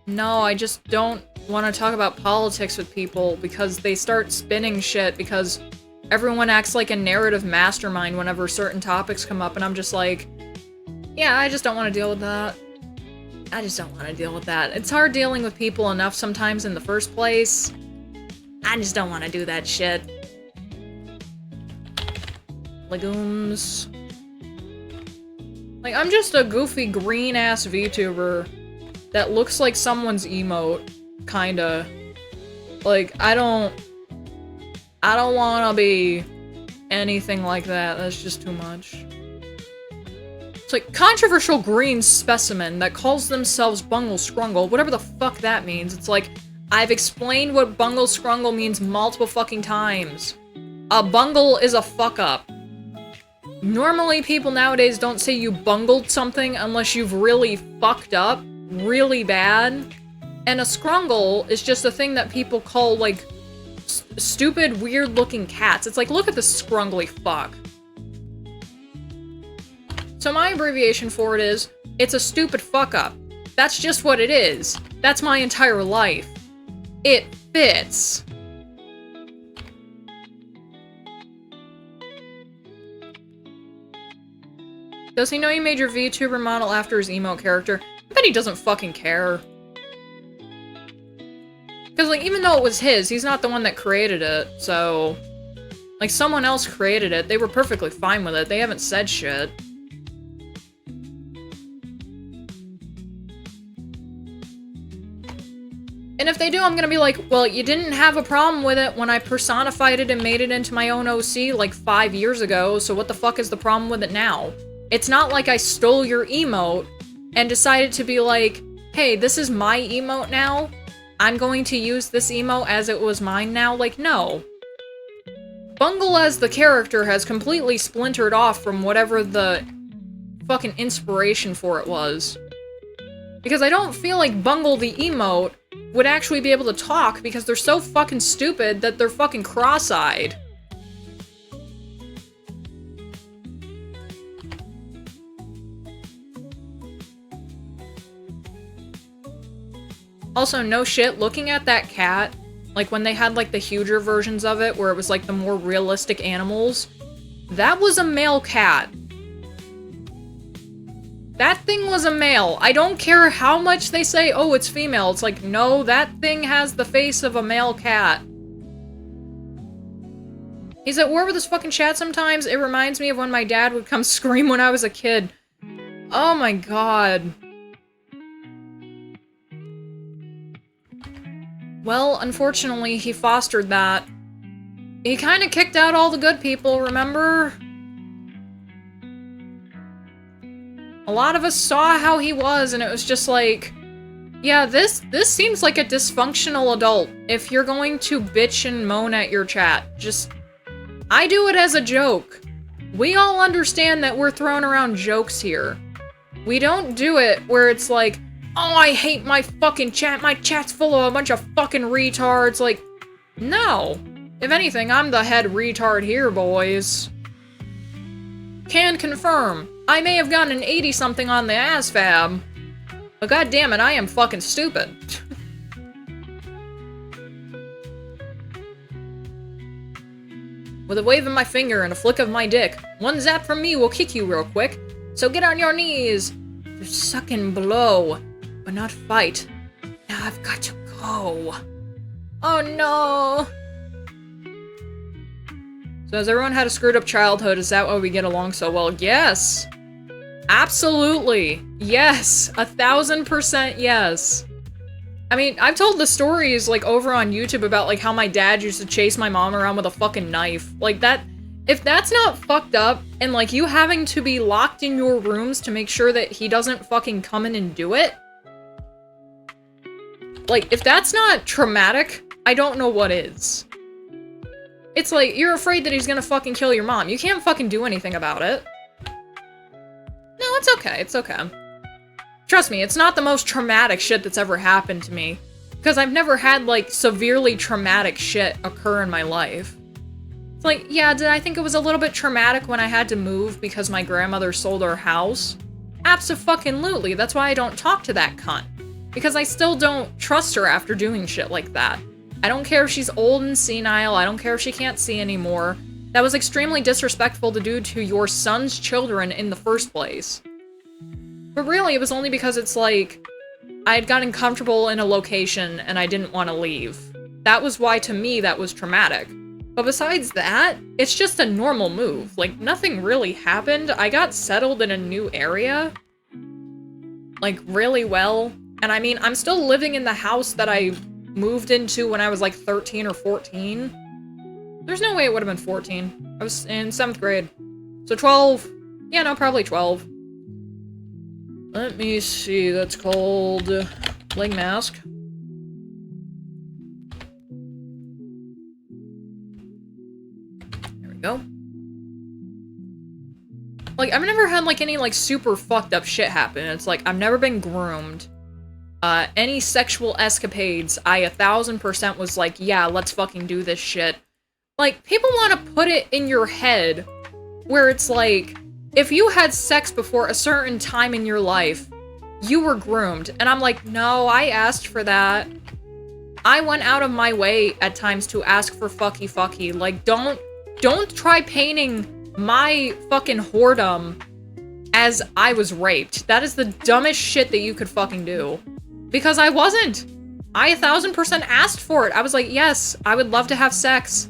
no, I just don't want to talk about politics with people because they start spinning shit because everyone acts like a narrative mastermind whenever certain topics come up, and I'm just like, yeah, I just don't want to deal with that. I just don't want to deal with that. It's hard dealing with people enough sometimes in the first place. I just don't want to do that shit. Legumes. Like, I'm just a goofy green-ass VTuber that looks like someone's emote, kinda. Like, I don't I don't want to be anything like that. That's just too much. It's like controversial green specimen that calls themselves Bungle Scrungle, whatever the fuck that means. It's like, I've explained what Bungle Scrungle means multiple fucking times. A bungle is a fuck up. Normally people nowadays don't say you bungled something unless you've really fucked up really bad. And a scrungle is just a thing that people call, like, stupid, weird-looking cats. It's like, look at this scrungly fuck. So my abbreviation for it is, it's a stupid fuck-up. That's just what it is. That's my entire life. It fits. Does he know you made your VTuber model after his emo character? I bet he doesn't fucking care. Because, like, even though it was his, he's not the one that created it, so... Like, someone else created it. They were perfectly fine with it. They haven't said shit. And if they do, I'm gonna be like, well, you didn't have a problem with it when I personified it and made it into my own OC, like, 5 years ago, so what the fuck is the problem with it now? It's not like I stole your emote and decided to be like, hey, this is my emote now. I'm going to use this emote as it was mine now. Like, no. Bungle as the character has completely splintered off from whatever the fucking inspiration for it was. Because I don't feel like Bungle the emote would actually be able to talk because they're so fucking stupid that they're fucking cross-eyed. Also, no shit, looking at that cat, like when they had like the huger versions of it where it was like the more realistic animals, that was a male cat. That thing was a male. I don't care how much they say, oh, it's female. It's like, no, that thing has the face of a male cat. He's at war with his fucking chat sometimes. It reminds me of when my dad would come scream when I was a kid. Oh my god. Well, unfortunately, he fostered that. He kinda kicked out all the good people, remember? A lot of us saw how he was, and it was just like, yeah, this seems like a dysfunctional adult. If you're going to bitch and moan at your chat, just... I do it as a joke. We all understand that we're throwing around jokes here. We don't do it where it's like, oh, I hate my fucking chat. My chat's full of a bunch of fucking retards. Like, no. If anything, I'm the head retard here, boys. Can confirm. I may have gotten an 80-something on the ASVAB, but goddammit, I am fucking stupid. With a wave of my finger and a flick of my dick, one zap from me will kick you real quick, so get on your knees. Just suck and blow. But not fight. Now I've got to go. Oh no! So has everyone had a screwed up childhood? Is that why we get along so well? Yes! Absolutely! Yes! 1000% yes! I mean, I've told the stories, like, over on YouTube about, like, how my dad used to chase my mom around with a fucking knife. Like, that- if that's not fucked up, and, like, you having to be locked in your rooms to make sure that he doesn't fucking come in and do it, like, if that's not traumatic, I don't know what is. It's like, you're afraid that he's gonna fucking kill your mom. You can't fucking do anything about it. No, it's okay, it's okay. Trust me, it's not the most traumatic shit that's ever happened to me. Because I've never had, like, severely traumatic shit occur in my life. It's like, yeah, did I think it was a little bit traumatic when I had to move because my grandmother sold her house? Abso-fucking-lutely, that's why I don't talk to that cunt. Because I still don't trust her after doing shit like that. I don't care if she's old and senile, I don't care if she can't see anymore. That was extremely disrespectful to do to your son's children in the first place. But really, it was only because it's like, I had gotten comfortable in a location and I didn't want to leave. That was why, to me, that was traumatic. But besides that, it's just a normal move. Like, nothing really happened. I got settled in a new area. Like, really well. And I mean, I'm still living in the house that I moved into when I was like 13 or 14. There's no way it would have been 14. I was in 7th grade. So 12. Yeah, no, probably 12. Let me see. That's called leg mask. There we go. Like, I've never had, like, any, like, super fucked up shit happen. It's like, I've never been groomed. Any sexual escapades, I 1000% was like, yeah, let's fucking do this shit. Like, people want to put it in your head where it's like, if you had sex before a certain time in your life, you were groomed. And I'm like, no, I asked for that. I went out of my way at times to ask for fucky. Like, don't try painting my fucking whoredom as I was raped. That is the dumbest shit that you could fucking do. Because I wasn't. I 1000% asked for it. I was like, yes, I would love to have sex.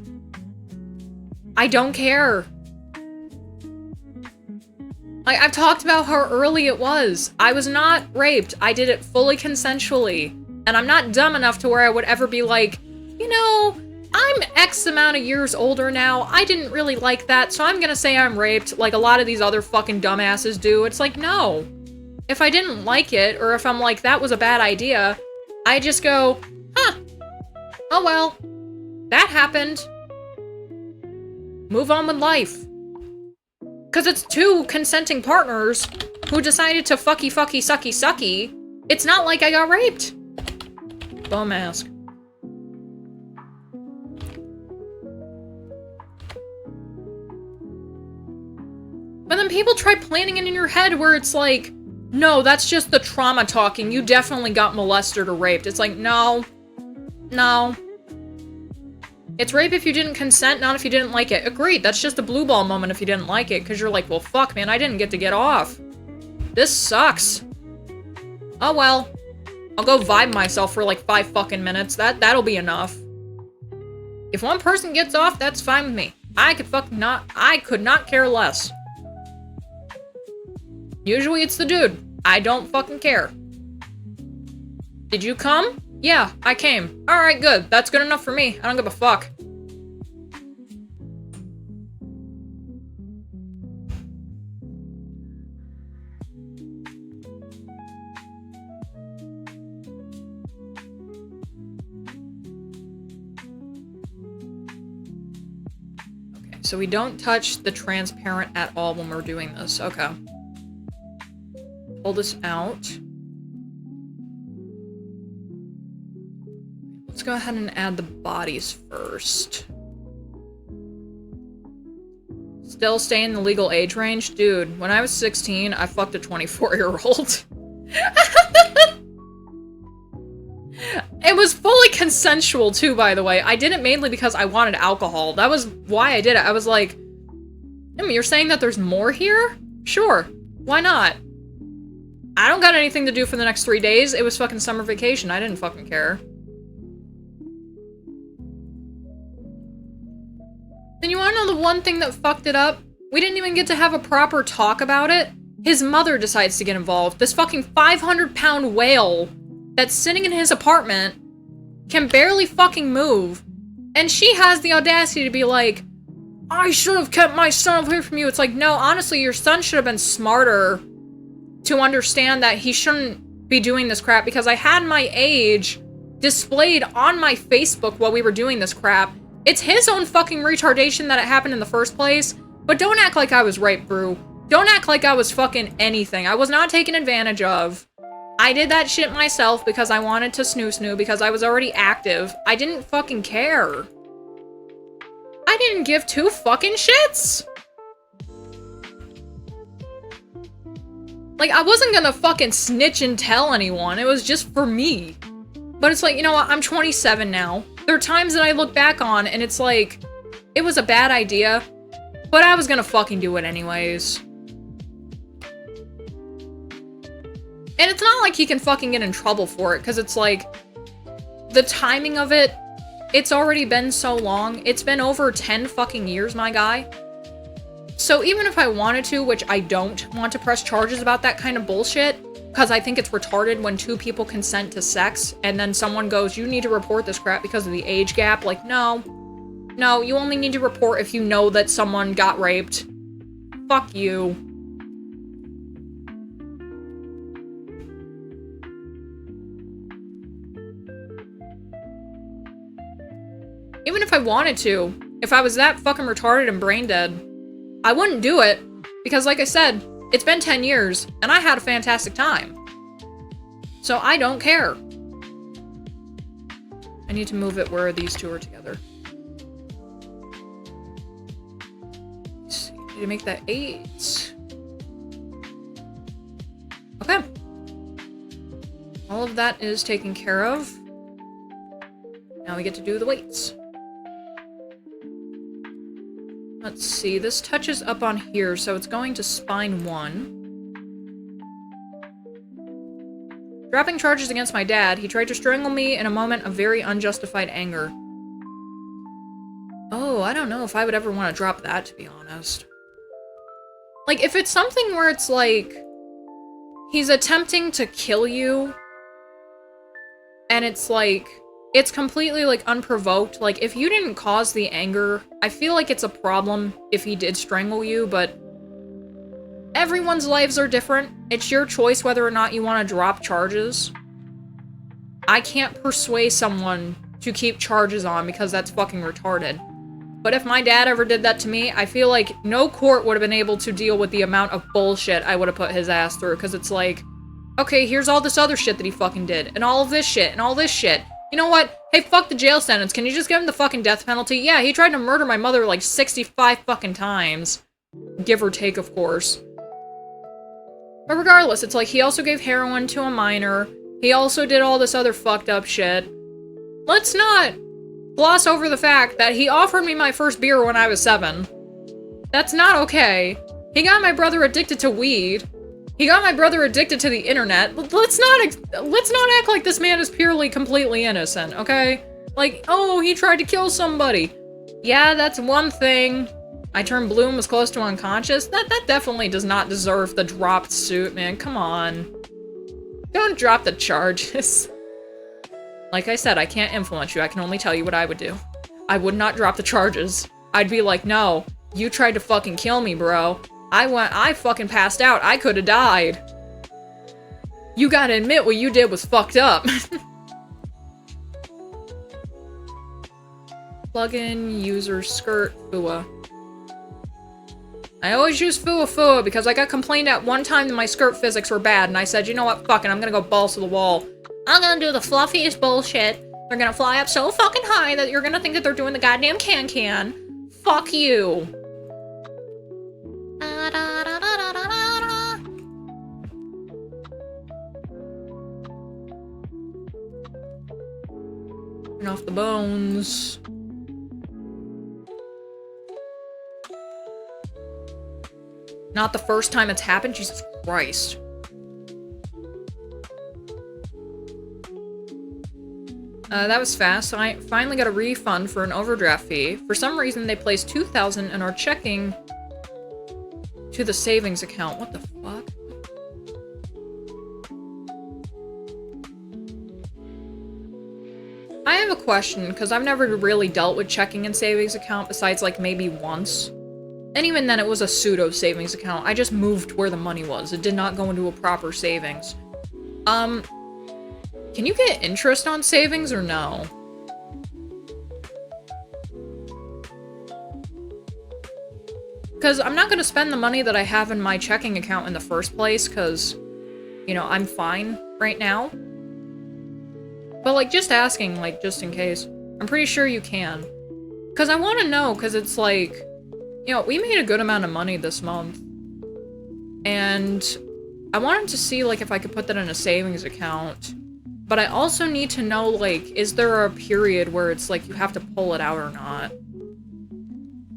I don't care. Like, I've talked about how early it was. I was not raped. I did it fully consensually. And I'm not dumb enough to where I would ever be like, you know, I'm X amount of years older now. I didn't really like that, so I'm gonna say I'm raped like a lot of these other fucking dumbasses do. It's like, no. If I didn't like it, or if I'm like, that was a bad idea, I just go, huh, oh well, that happened. Move on with life. Because it's two consenting partners who decided to fucky, sucky. It's not like I got raped. Bum mask. But then people try planning it in your head where it's like, no, that's just the trauma talking. You definitely got molested or raped. It's like, no. It's rape if you didn't consent, not if you didn't like it. Agreed, that's just a blue ball moment if you didn't like it, because you're like, well, fuck, man, I didn't get to get off. This sucks. Oh, well. I'll go vibe myself for like 5 fucking minutes. That'll be enough. If one person gets off, that's fine with me. I could not care less. Usually it's the dude. I don't fucking care. Did you come? Yeah, I came. Alright, good. That's good enough for me. I don't give a fuck. Okay, so we don't touch the transparent at all when we're doing this. Okay. Pull this out. Let's go ahead and add the bodies first. Still stay in the legal age range? Dude, when I was 16, I fucked a 24-year-old. It was fully consensual too, by the way. I did it mainly because I wanted alcohol. That was why I did it. I was like, you're saying that there's more here? Sure. Why not? I don't got anything to do for the next 3 days. It was fucking summer vacation. I didn't fucking care. Then you wanna know the one thing that fucked it up? We didn't even get to have a proper talk about it. His mother decides to get involved. This fucking 500-pound whale that's sitting in his apartment can barely fucking move. And she has the audacity to be like, I should have kept my son away from you. It's like, no, honestly, your son should have been smarter to understand that he shouldn't be doing this crap, because I had my age displayed on my Facebook while we were doing this crap. It's his own fucking retardation that it happened in the first place, but don't act like I was raped, Brew. Don't act like I was fucking anything. I was not taken advantage of. I did that shit myself because I wanted to snoo because I was already active. I didn't fucking care. I didn't give two fucking shits. Like, I wasn't gonna fucking snitch and tell anyone. It was just for me. But it's like, you know what? I'm 27 now. There are times that I look back on and it's like, it was a bad idea, but I was gonna fucking do it anyways. And it's not like he can fucking get in trouble for it, because it's like, the timing of it, it's already been so long. It's been over 10 fucking years, my guy. So even if I wanted to, which I don't want to press charges about that kind of bullshit, because I think it's retarded when two people consent to sex, and then someone goes, you need to report this crap because of the age gap. Like, no. No, you only need to report if you know that someone got raped. Fuck you. Even if I wanted to, if I was that fucking retarded and brain dead, I wouldn't do it. Because like I said, it's been 10 years, and I had a fantastic time. So I don't care. I need to move it where these two are together. Let's see, need to make that 8. Okay. All of that is taken care of. Now we get to do the weights. Let's see, this touches up on here, so it's going to spine 1. Dropping charges against my dad, he tried to strangle me in a moment of very unjustified anger. Oh, I don't know if I would ever want to drop that, to be honest. Like, if it's something where it's like, he's attempting to kill you, and it's like, it's completely, like, unprovoked. Like, if you didn't cause the anger, I feel like it's a problem if he did strangle you, but everyone's lives are different. It's your choice whether or not you want to drop charges. I can't persuade someone to keep charges on because that's fucking retarded. But if my dad ever did that to me, I feel like no court would have been able to deal with the amount of bullshit I would have put his ass through, because it's like, okay, here's all this other shit that he fucking did, and all of this shit, and all this shit. You know what? Hey, fuck the jail sentence. Can you just give him the fucking death penalty? Yeah, he tried to murder my mother like 65 fucking times. Give or take, of course. But regardless, it's like he also gave heroin to a minor. He also did all this other fucked up shit. Let's not gloss over the fact that he offered me my first beer when I was 7. That's not okay. He got my brother addicted to weed. He got my brother addicted to the internet. Let's not act like this man is purely, completely innocent, okay? Like, oh, he tried to kill somebody. Yeah, that's one thing. I turned blue and was close to unconscious. That definitely does not deserve the dropped suit, man. Come on. Don't drop the charges. Like I said, I can't influence you. I can only tell you what I would do. I would not drop the charges. I'd be like, no, you tried to fucking kill me, bro. I fucking passed out. I could have died. You gotta admit what you did was fucked up. Plugin, user, skirt, FUA. I always use FUA because I got complained at one time that my skirt physics were bad, and I said, you know what, fuck it, I'm gonna go balls to the wall. I'm gonna do the fluffiest bullshit. They're gonna fly up so fucking high that you're gonna think that they're doing the goddamn can-can. Fuck you. Turn off the bones. Not the first time it's happened? Jesus Christ. That was fast. I finally got a refund for an overdraft fee. For some reason, they placed $2,000 and are checking to the savings account. What the fuck? I have a question, because I've never really dealt with checking and savings account besides, like, maybe once. And even then, it was a pseudo-savings account. I just moved where the money was. It did not go into a proper savings. Can you get interest on savings or no? Because I'm not going to spend the money that I have in my checking account in the first place, because, you know, I'm fine right now. But, like, just asking, like, just in case. I'm pretty sure you can. Because I want to know, because it's like, you know, we made a good amount of money this month. And I wanted to see, like, if I could put that in a savings account. But I also need to know, like, is there a period where it's like you have to pull it out or not?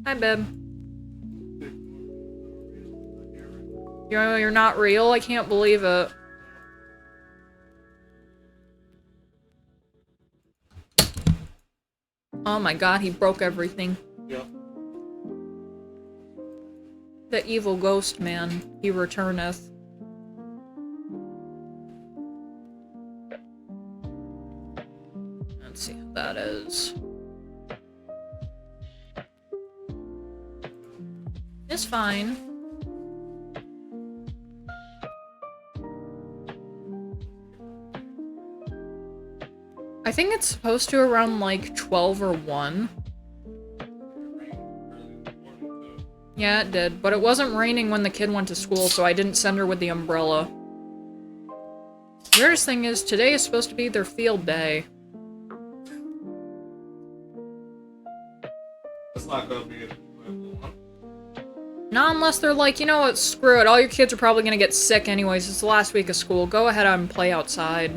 Hi, babe. You're not real? I can't believe it. Oh my god, he broke everything. Yep. The evil ghost man, he returneth. Let's see how that is. is fine. I think it's supposed to around like 12 or 1. Yeah, it did, but it wasn't raining when the kid went to school, so I didn't send her with the umbrella. Weirdest thing is, today is supposed to be their field day. That's not gonna be an enjoyable one. Not unless they're like, you know what, screw it, all your kids are probably gonna get sick anyways, it's the last week of school, go ahead and play outside.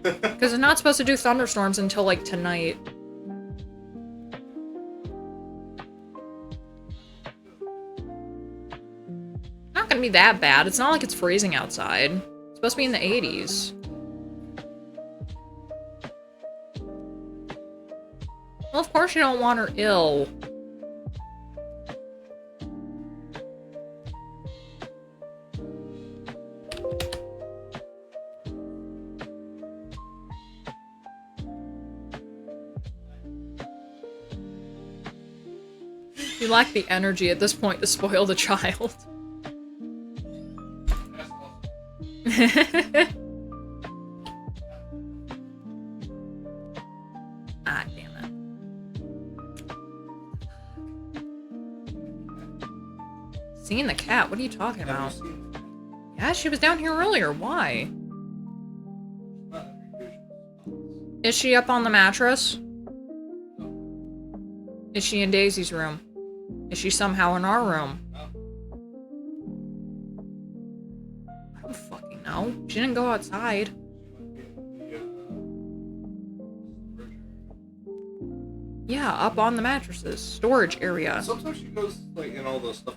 Because it's not supposed to do thunderstorms until, like, tonight. Not gonna be that bad, it's not like it's freezing outside. It's supposed to be in the 80s. Well, of course you don't want her ill. You lack the energy at this point to spoil the child. Ah, damn it. Seeing the cat? What are you talking about? Yeah, she was down here earlier. Why? Is she up on the mattress? Is she in Daisy's room? Is she somehow in our room? I don't fucking know. She didn't go outside. Yeah, up on the mattresses. Storage area. Sometimes she goes, like, in all those stuff.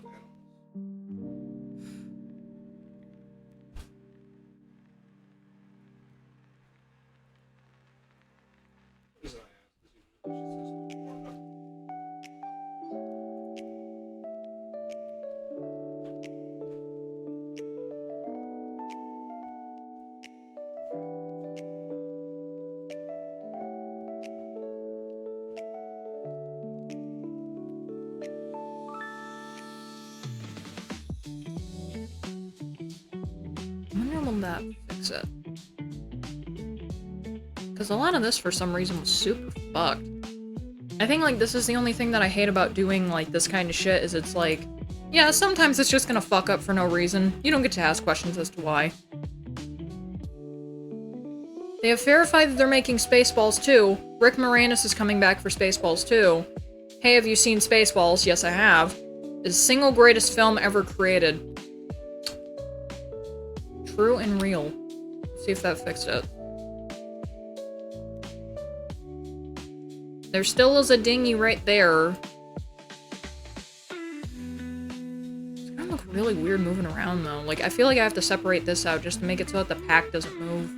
Fix it. Because a lot of this, for some reason, was super fucked. I think, like, this is the only thing that I hate about doing, like, this kind of shit, is it's like, yeah, sometimes it's just gonna fuck up for no reason. You don't get to ask questions as to why. They have verified that they're making Spaceballs 2. Rick Moranis is coming back for Spaceballs 2. Hey, have you seen Spaceballs? Yes, I have. Is single greatest film ever created. True and real. See if that fixed it. There still is a dinghy right there. It's gonna look really weird moving around though. Like, I feel like I have to separate this out just to make it so that the pack doesn't move.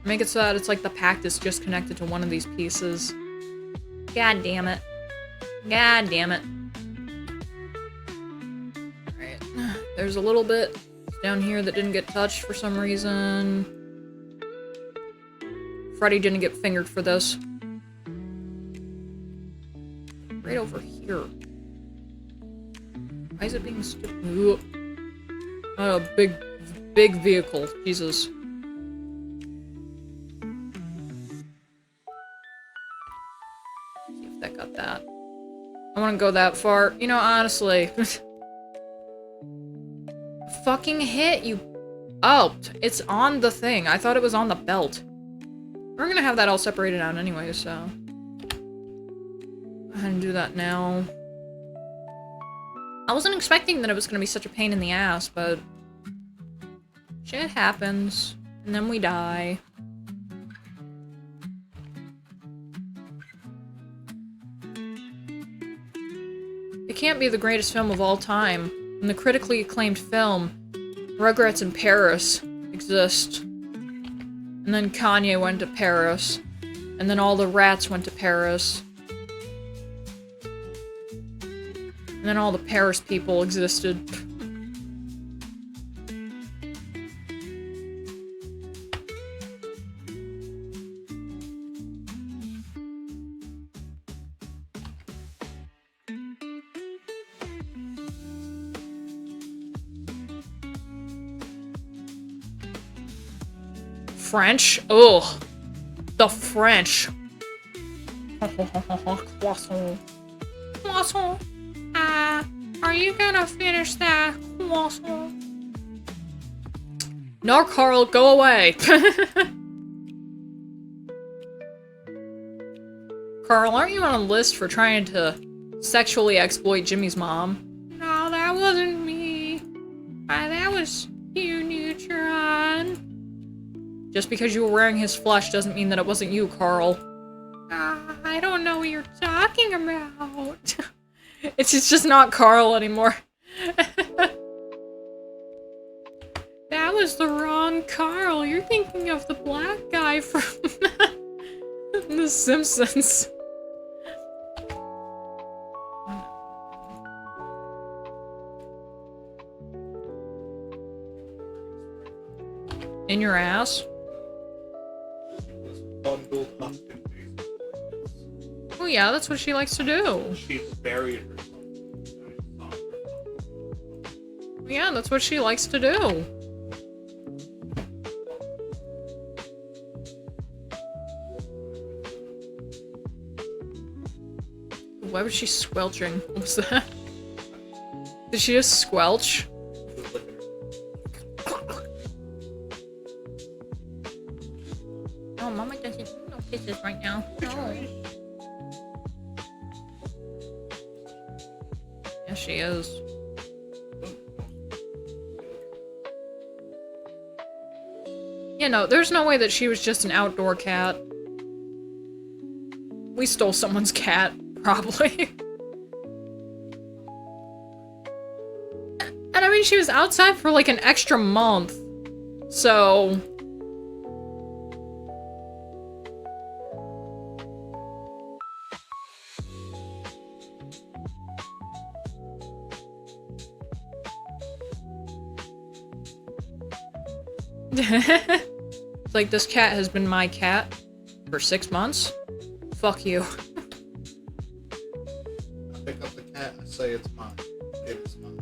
Make it so that it's like the pack is just connected to one of these pieces. God damn it. God damn it. Alright. There's a little bit down here that didn't get touched for some reason. Freddy didn't get fingered for this. Right over here. Why is it being stupid? Oh, big vehicle. Jesus. See if that got that. I want to go that far. You know, honestly. Fucking hit, you... Oh, it's on the thing. I thought it was on the belt. We're gonna have that all separated out anyway, so... Go ahead and do that now. I wasn't expecting that it was gonna be such a pain in the ass, but... Shit happens. And then we die. It can't be the greatest film of all time. And the critically acclaimed film, Rugrats in Paris, exists. And then Kanye went to Paris. And then all the rats went to Paris. And then all the Paris people existed. French? Ugh. The French. Croissant. Croissant. Are you gonna finish that croissant? No, Carl, go away. Carl, aren't you on a list for trying to sexually exploit Jimmy's mom? No, that wasn't me. That was you, Neutron. Just because you were wearing his flesh doesn't mean that it wasn't you, Carl. I don't know what you're talking about. It's just not Carl anymore. That was the wrong Carl. You're thinking of the black guy from The Simpsons. In your ass? Bungle huffed and face. Oh yeah, that's what she likes to do. She buried herself. Yeah, that's what she likes to do. Why was she squelching? What was that? Did she just squelch? Oh, Mama doesn't do no kisses right now. No. Yeah, she is. Yeah, no, there's no way that she was just an outdoor cat. We stole someone's cat, probably. And I mean, she was outside for like an extra month. So... It's like, this cat has been my cat for 6 months? Fuck you. I pick up the cat and I say it's mine. It is mine.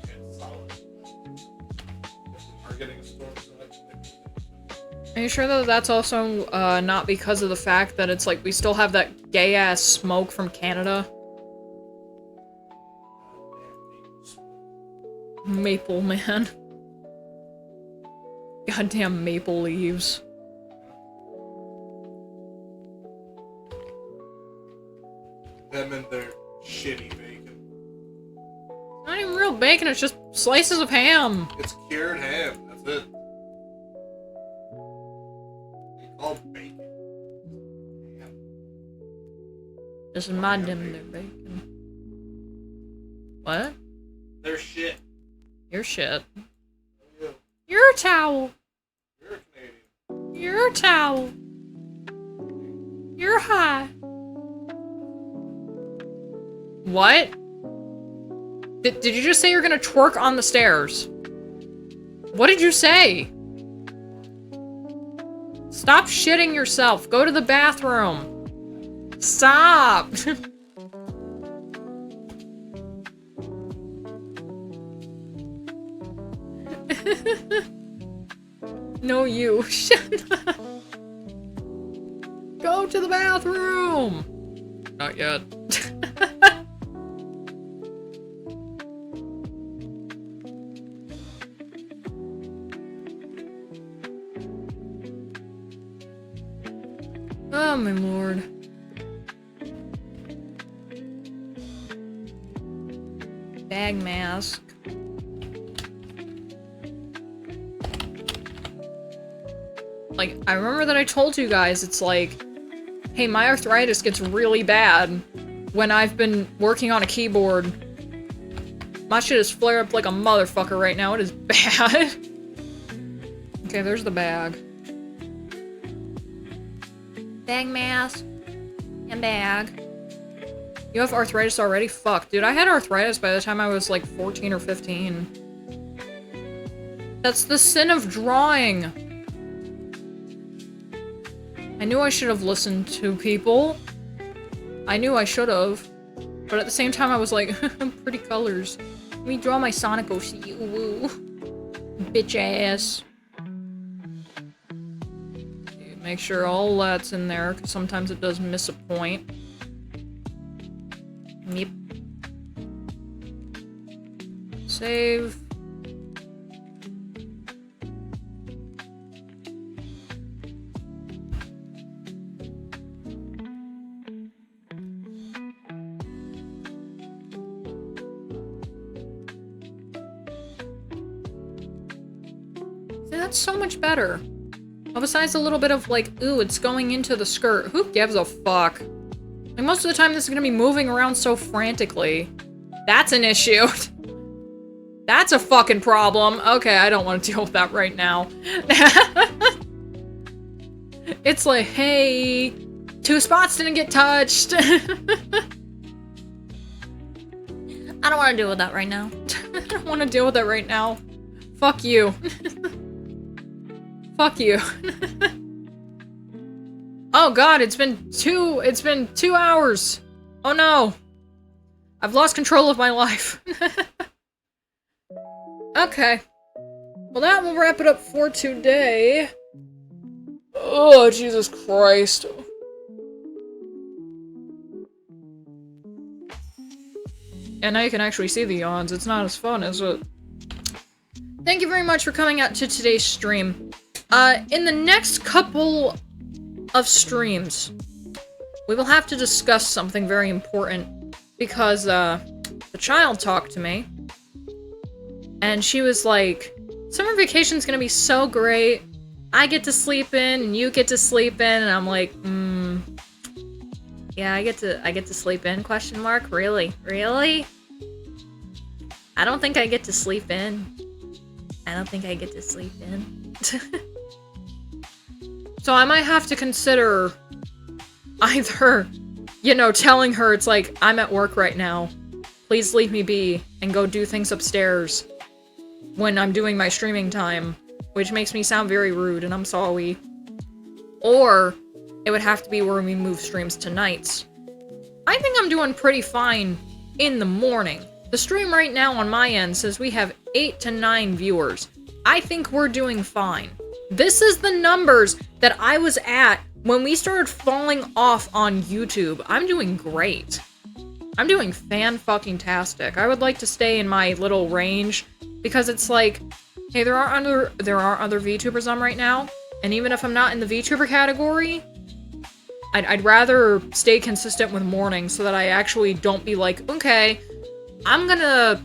It's solid. If we are getting a storm tonight, Are you sure that that's also not because of the fact that it's like we still have that gay-ass smoke from Canada? Maple man. Goddamn maple leaves. them and their shitty bacon. Not even real bacon, it's just slices of ham. It's cured ham, that's it. They call it bacon. Ham. This is my dim their bacon. What? They're shit. You're shit. Yeah. You're a towel. You're a Canadian. You're a towel. You're high. What? Did you just say you're gonna twerk on the stairs? What did you say? Stop shitting yourself. Go to the bathroom. Stop. No, you. Shut up. Go to the bathroom. Not yet. Oh, my lord. Bag mask. Like, I remember that I told you guys, it's like, hey, my arthritis gets really bad when I've been working on a keyboard. My shit is flare up like a motherfucker right now. It is bad. Okay, there's the bag. Bag mask. And bag. You have arthritis already? Fuck, dude, I had arthritis by the time I was like 14 or 15. That's the sin of drawing. I knew I should have listened to people. I knew I should have. But at the same time, I was like, pretty colors. Let me draw my Sonic OC. Woo. Bitch ass. Make sure all that's in there, because sometimes it does miss a point. Yep. Save. See, that's so much better. Well, besides a little bit of like, ooh, it's going into the skirt. Who gives a fuck? Like, most of the time this is gonna be moving around so frantically. That's an issue. That's a fucking problem. Okay, I don't want to deal with that right now. It's like, hey, 2 spots didn't get touched. I don't want to deal with that right now. I don't want to deal with that right now. Fuck you. Fuck you. Oh god, it's been 2 hours. Oh no. I've lost control of my life. Okay. Well, that will wrap it up for today. Oh, Jesus Christ. And now you can actually see the yawns. It's not as fun, is it? Thank you very much for coming out to today's stream. In the next couple of streams, we will have to discuss something very important, because, the child talked to me, and she was like, summer vacation's gonna be so great, I get to sleep in, and you get to sleep in, and I'm like, yeah, I get to sleep in, question mark, really? Really? I don't think I get to sleep in. I don't think I get to sleep in. So I might have to consider either, you know, telling her it's like, I'm at work right now, please leave me be, and go do things upstairs when I'm doing my streaming time, which makes me sound very rude, and I'm sorry. Or, it would have to be where we move streams to nights. I think I'm doing pretty fine in the morning. The stream right now on my end says we have 8 to 9 viewers. I think we're doing fine. This is the numbers that I was at when we started falling off on YouTube. I'm doing great. I'm doing fan-fucking-tastic. I would like to stay in my little range, because it's like, hey, there are other VTubers on right now, and even if I'm not in the VTuber category, I'd rather stay consistent with morning so that I actually don't be like, okay, I'm gonna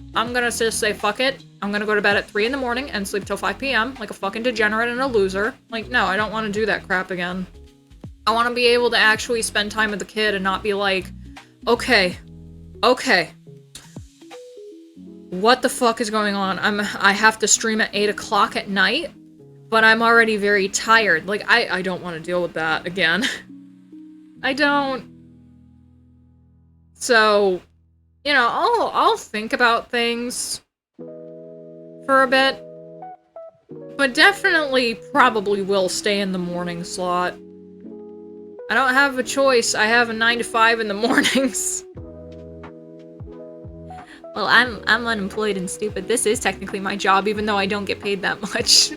just say fuck it. I'm gonna go to bed at 3 in the morning and sleep till 5 p.m. like a fucking degenerate and a loser. Like, no, I don't want to do that crap again. I want to be able to actually spend time with the kid and not be like, okay, what the fuck is going on? I have to stream at 8 o'clock at night, but I'm already very tired. Like, I don't want to deal with that again. I don't. So, you know, I'll think about things for a bit, but definitely probably will stay in the morning slot. I don't have a choice. I have a 9 to 5 in the mornings. Well, I'm unemployed and stupid. This is technically my job, even though I don't get paid that much.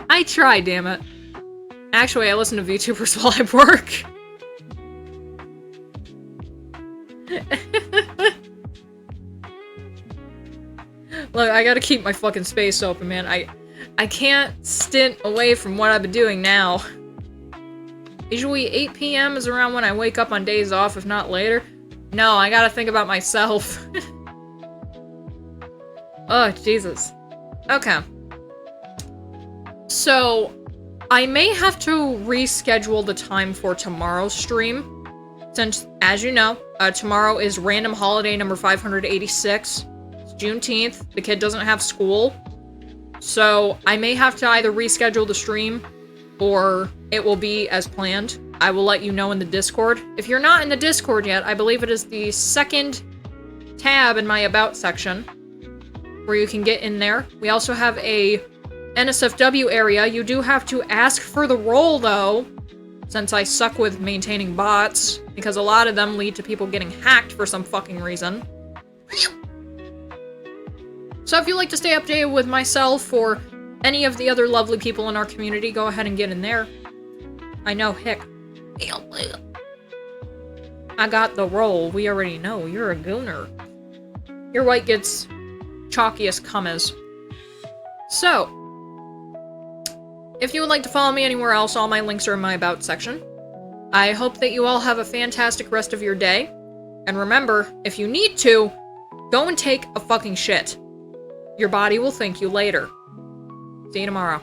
I try, damn it. Actually, I listen to VTubers while I work. Look, I gotta keep my fucking space open, man. I can't stint away from what I've been doing now. Usually 8 p.m. is around when I wake up on days off, if not later. No, I gotta think about myself. Oh, Jesus. Okay. So, I may have to reschedule the time for tomorrow's stream, since, as you know, tomorrow is random holiday number 586. It's Juneteenth. The kid doesn't have school. So, I may have to either reschedule the stream, or it will be as planned. I will let you know in the Discord. If you're not in the Discord yet, I believe it is the second tab in my About section, where you can get in there. We also have an NSFW area. You do have to ask for the role, though, since I suck with maintaining bots, because a lot of them lead to people getting hacked for some fucking reason. So if you'd like to stay updated with myself or any of the other lovely people in our community, go ahead and get in there. I know, heck. I got the role. We already know. You're a gooner. Your white gets chalky as cummies. So, if you would like to follow me anywhere else, all my links are in my About section. I hope that you all have a fantastic rest of your day. And remember, if you need to, go and take a fucking shit. Your body will thank you later. See you tomorrow.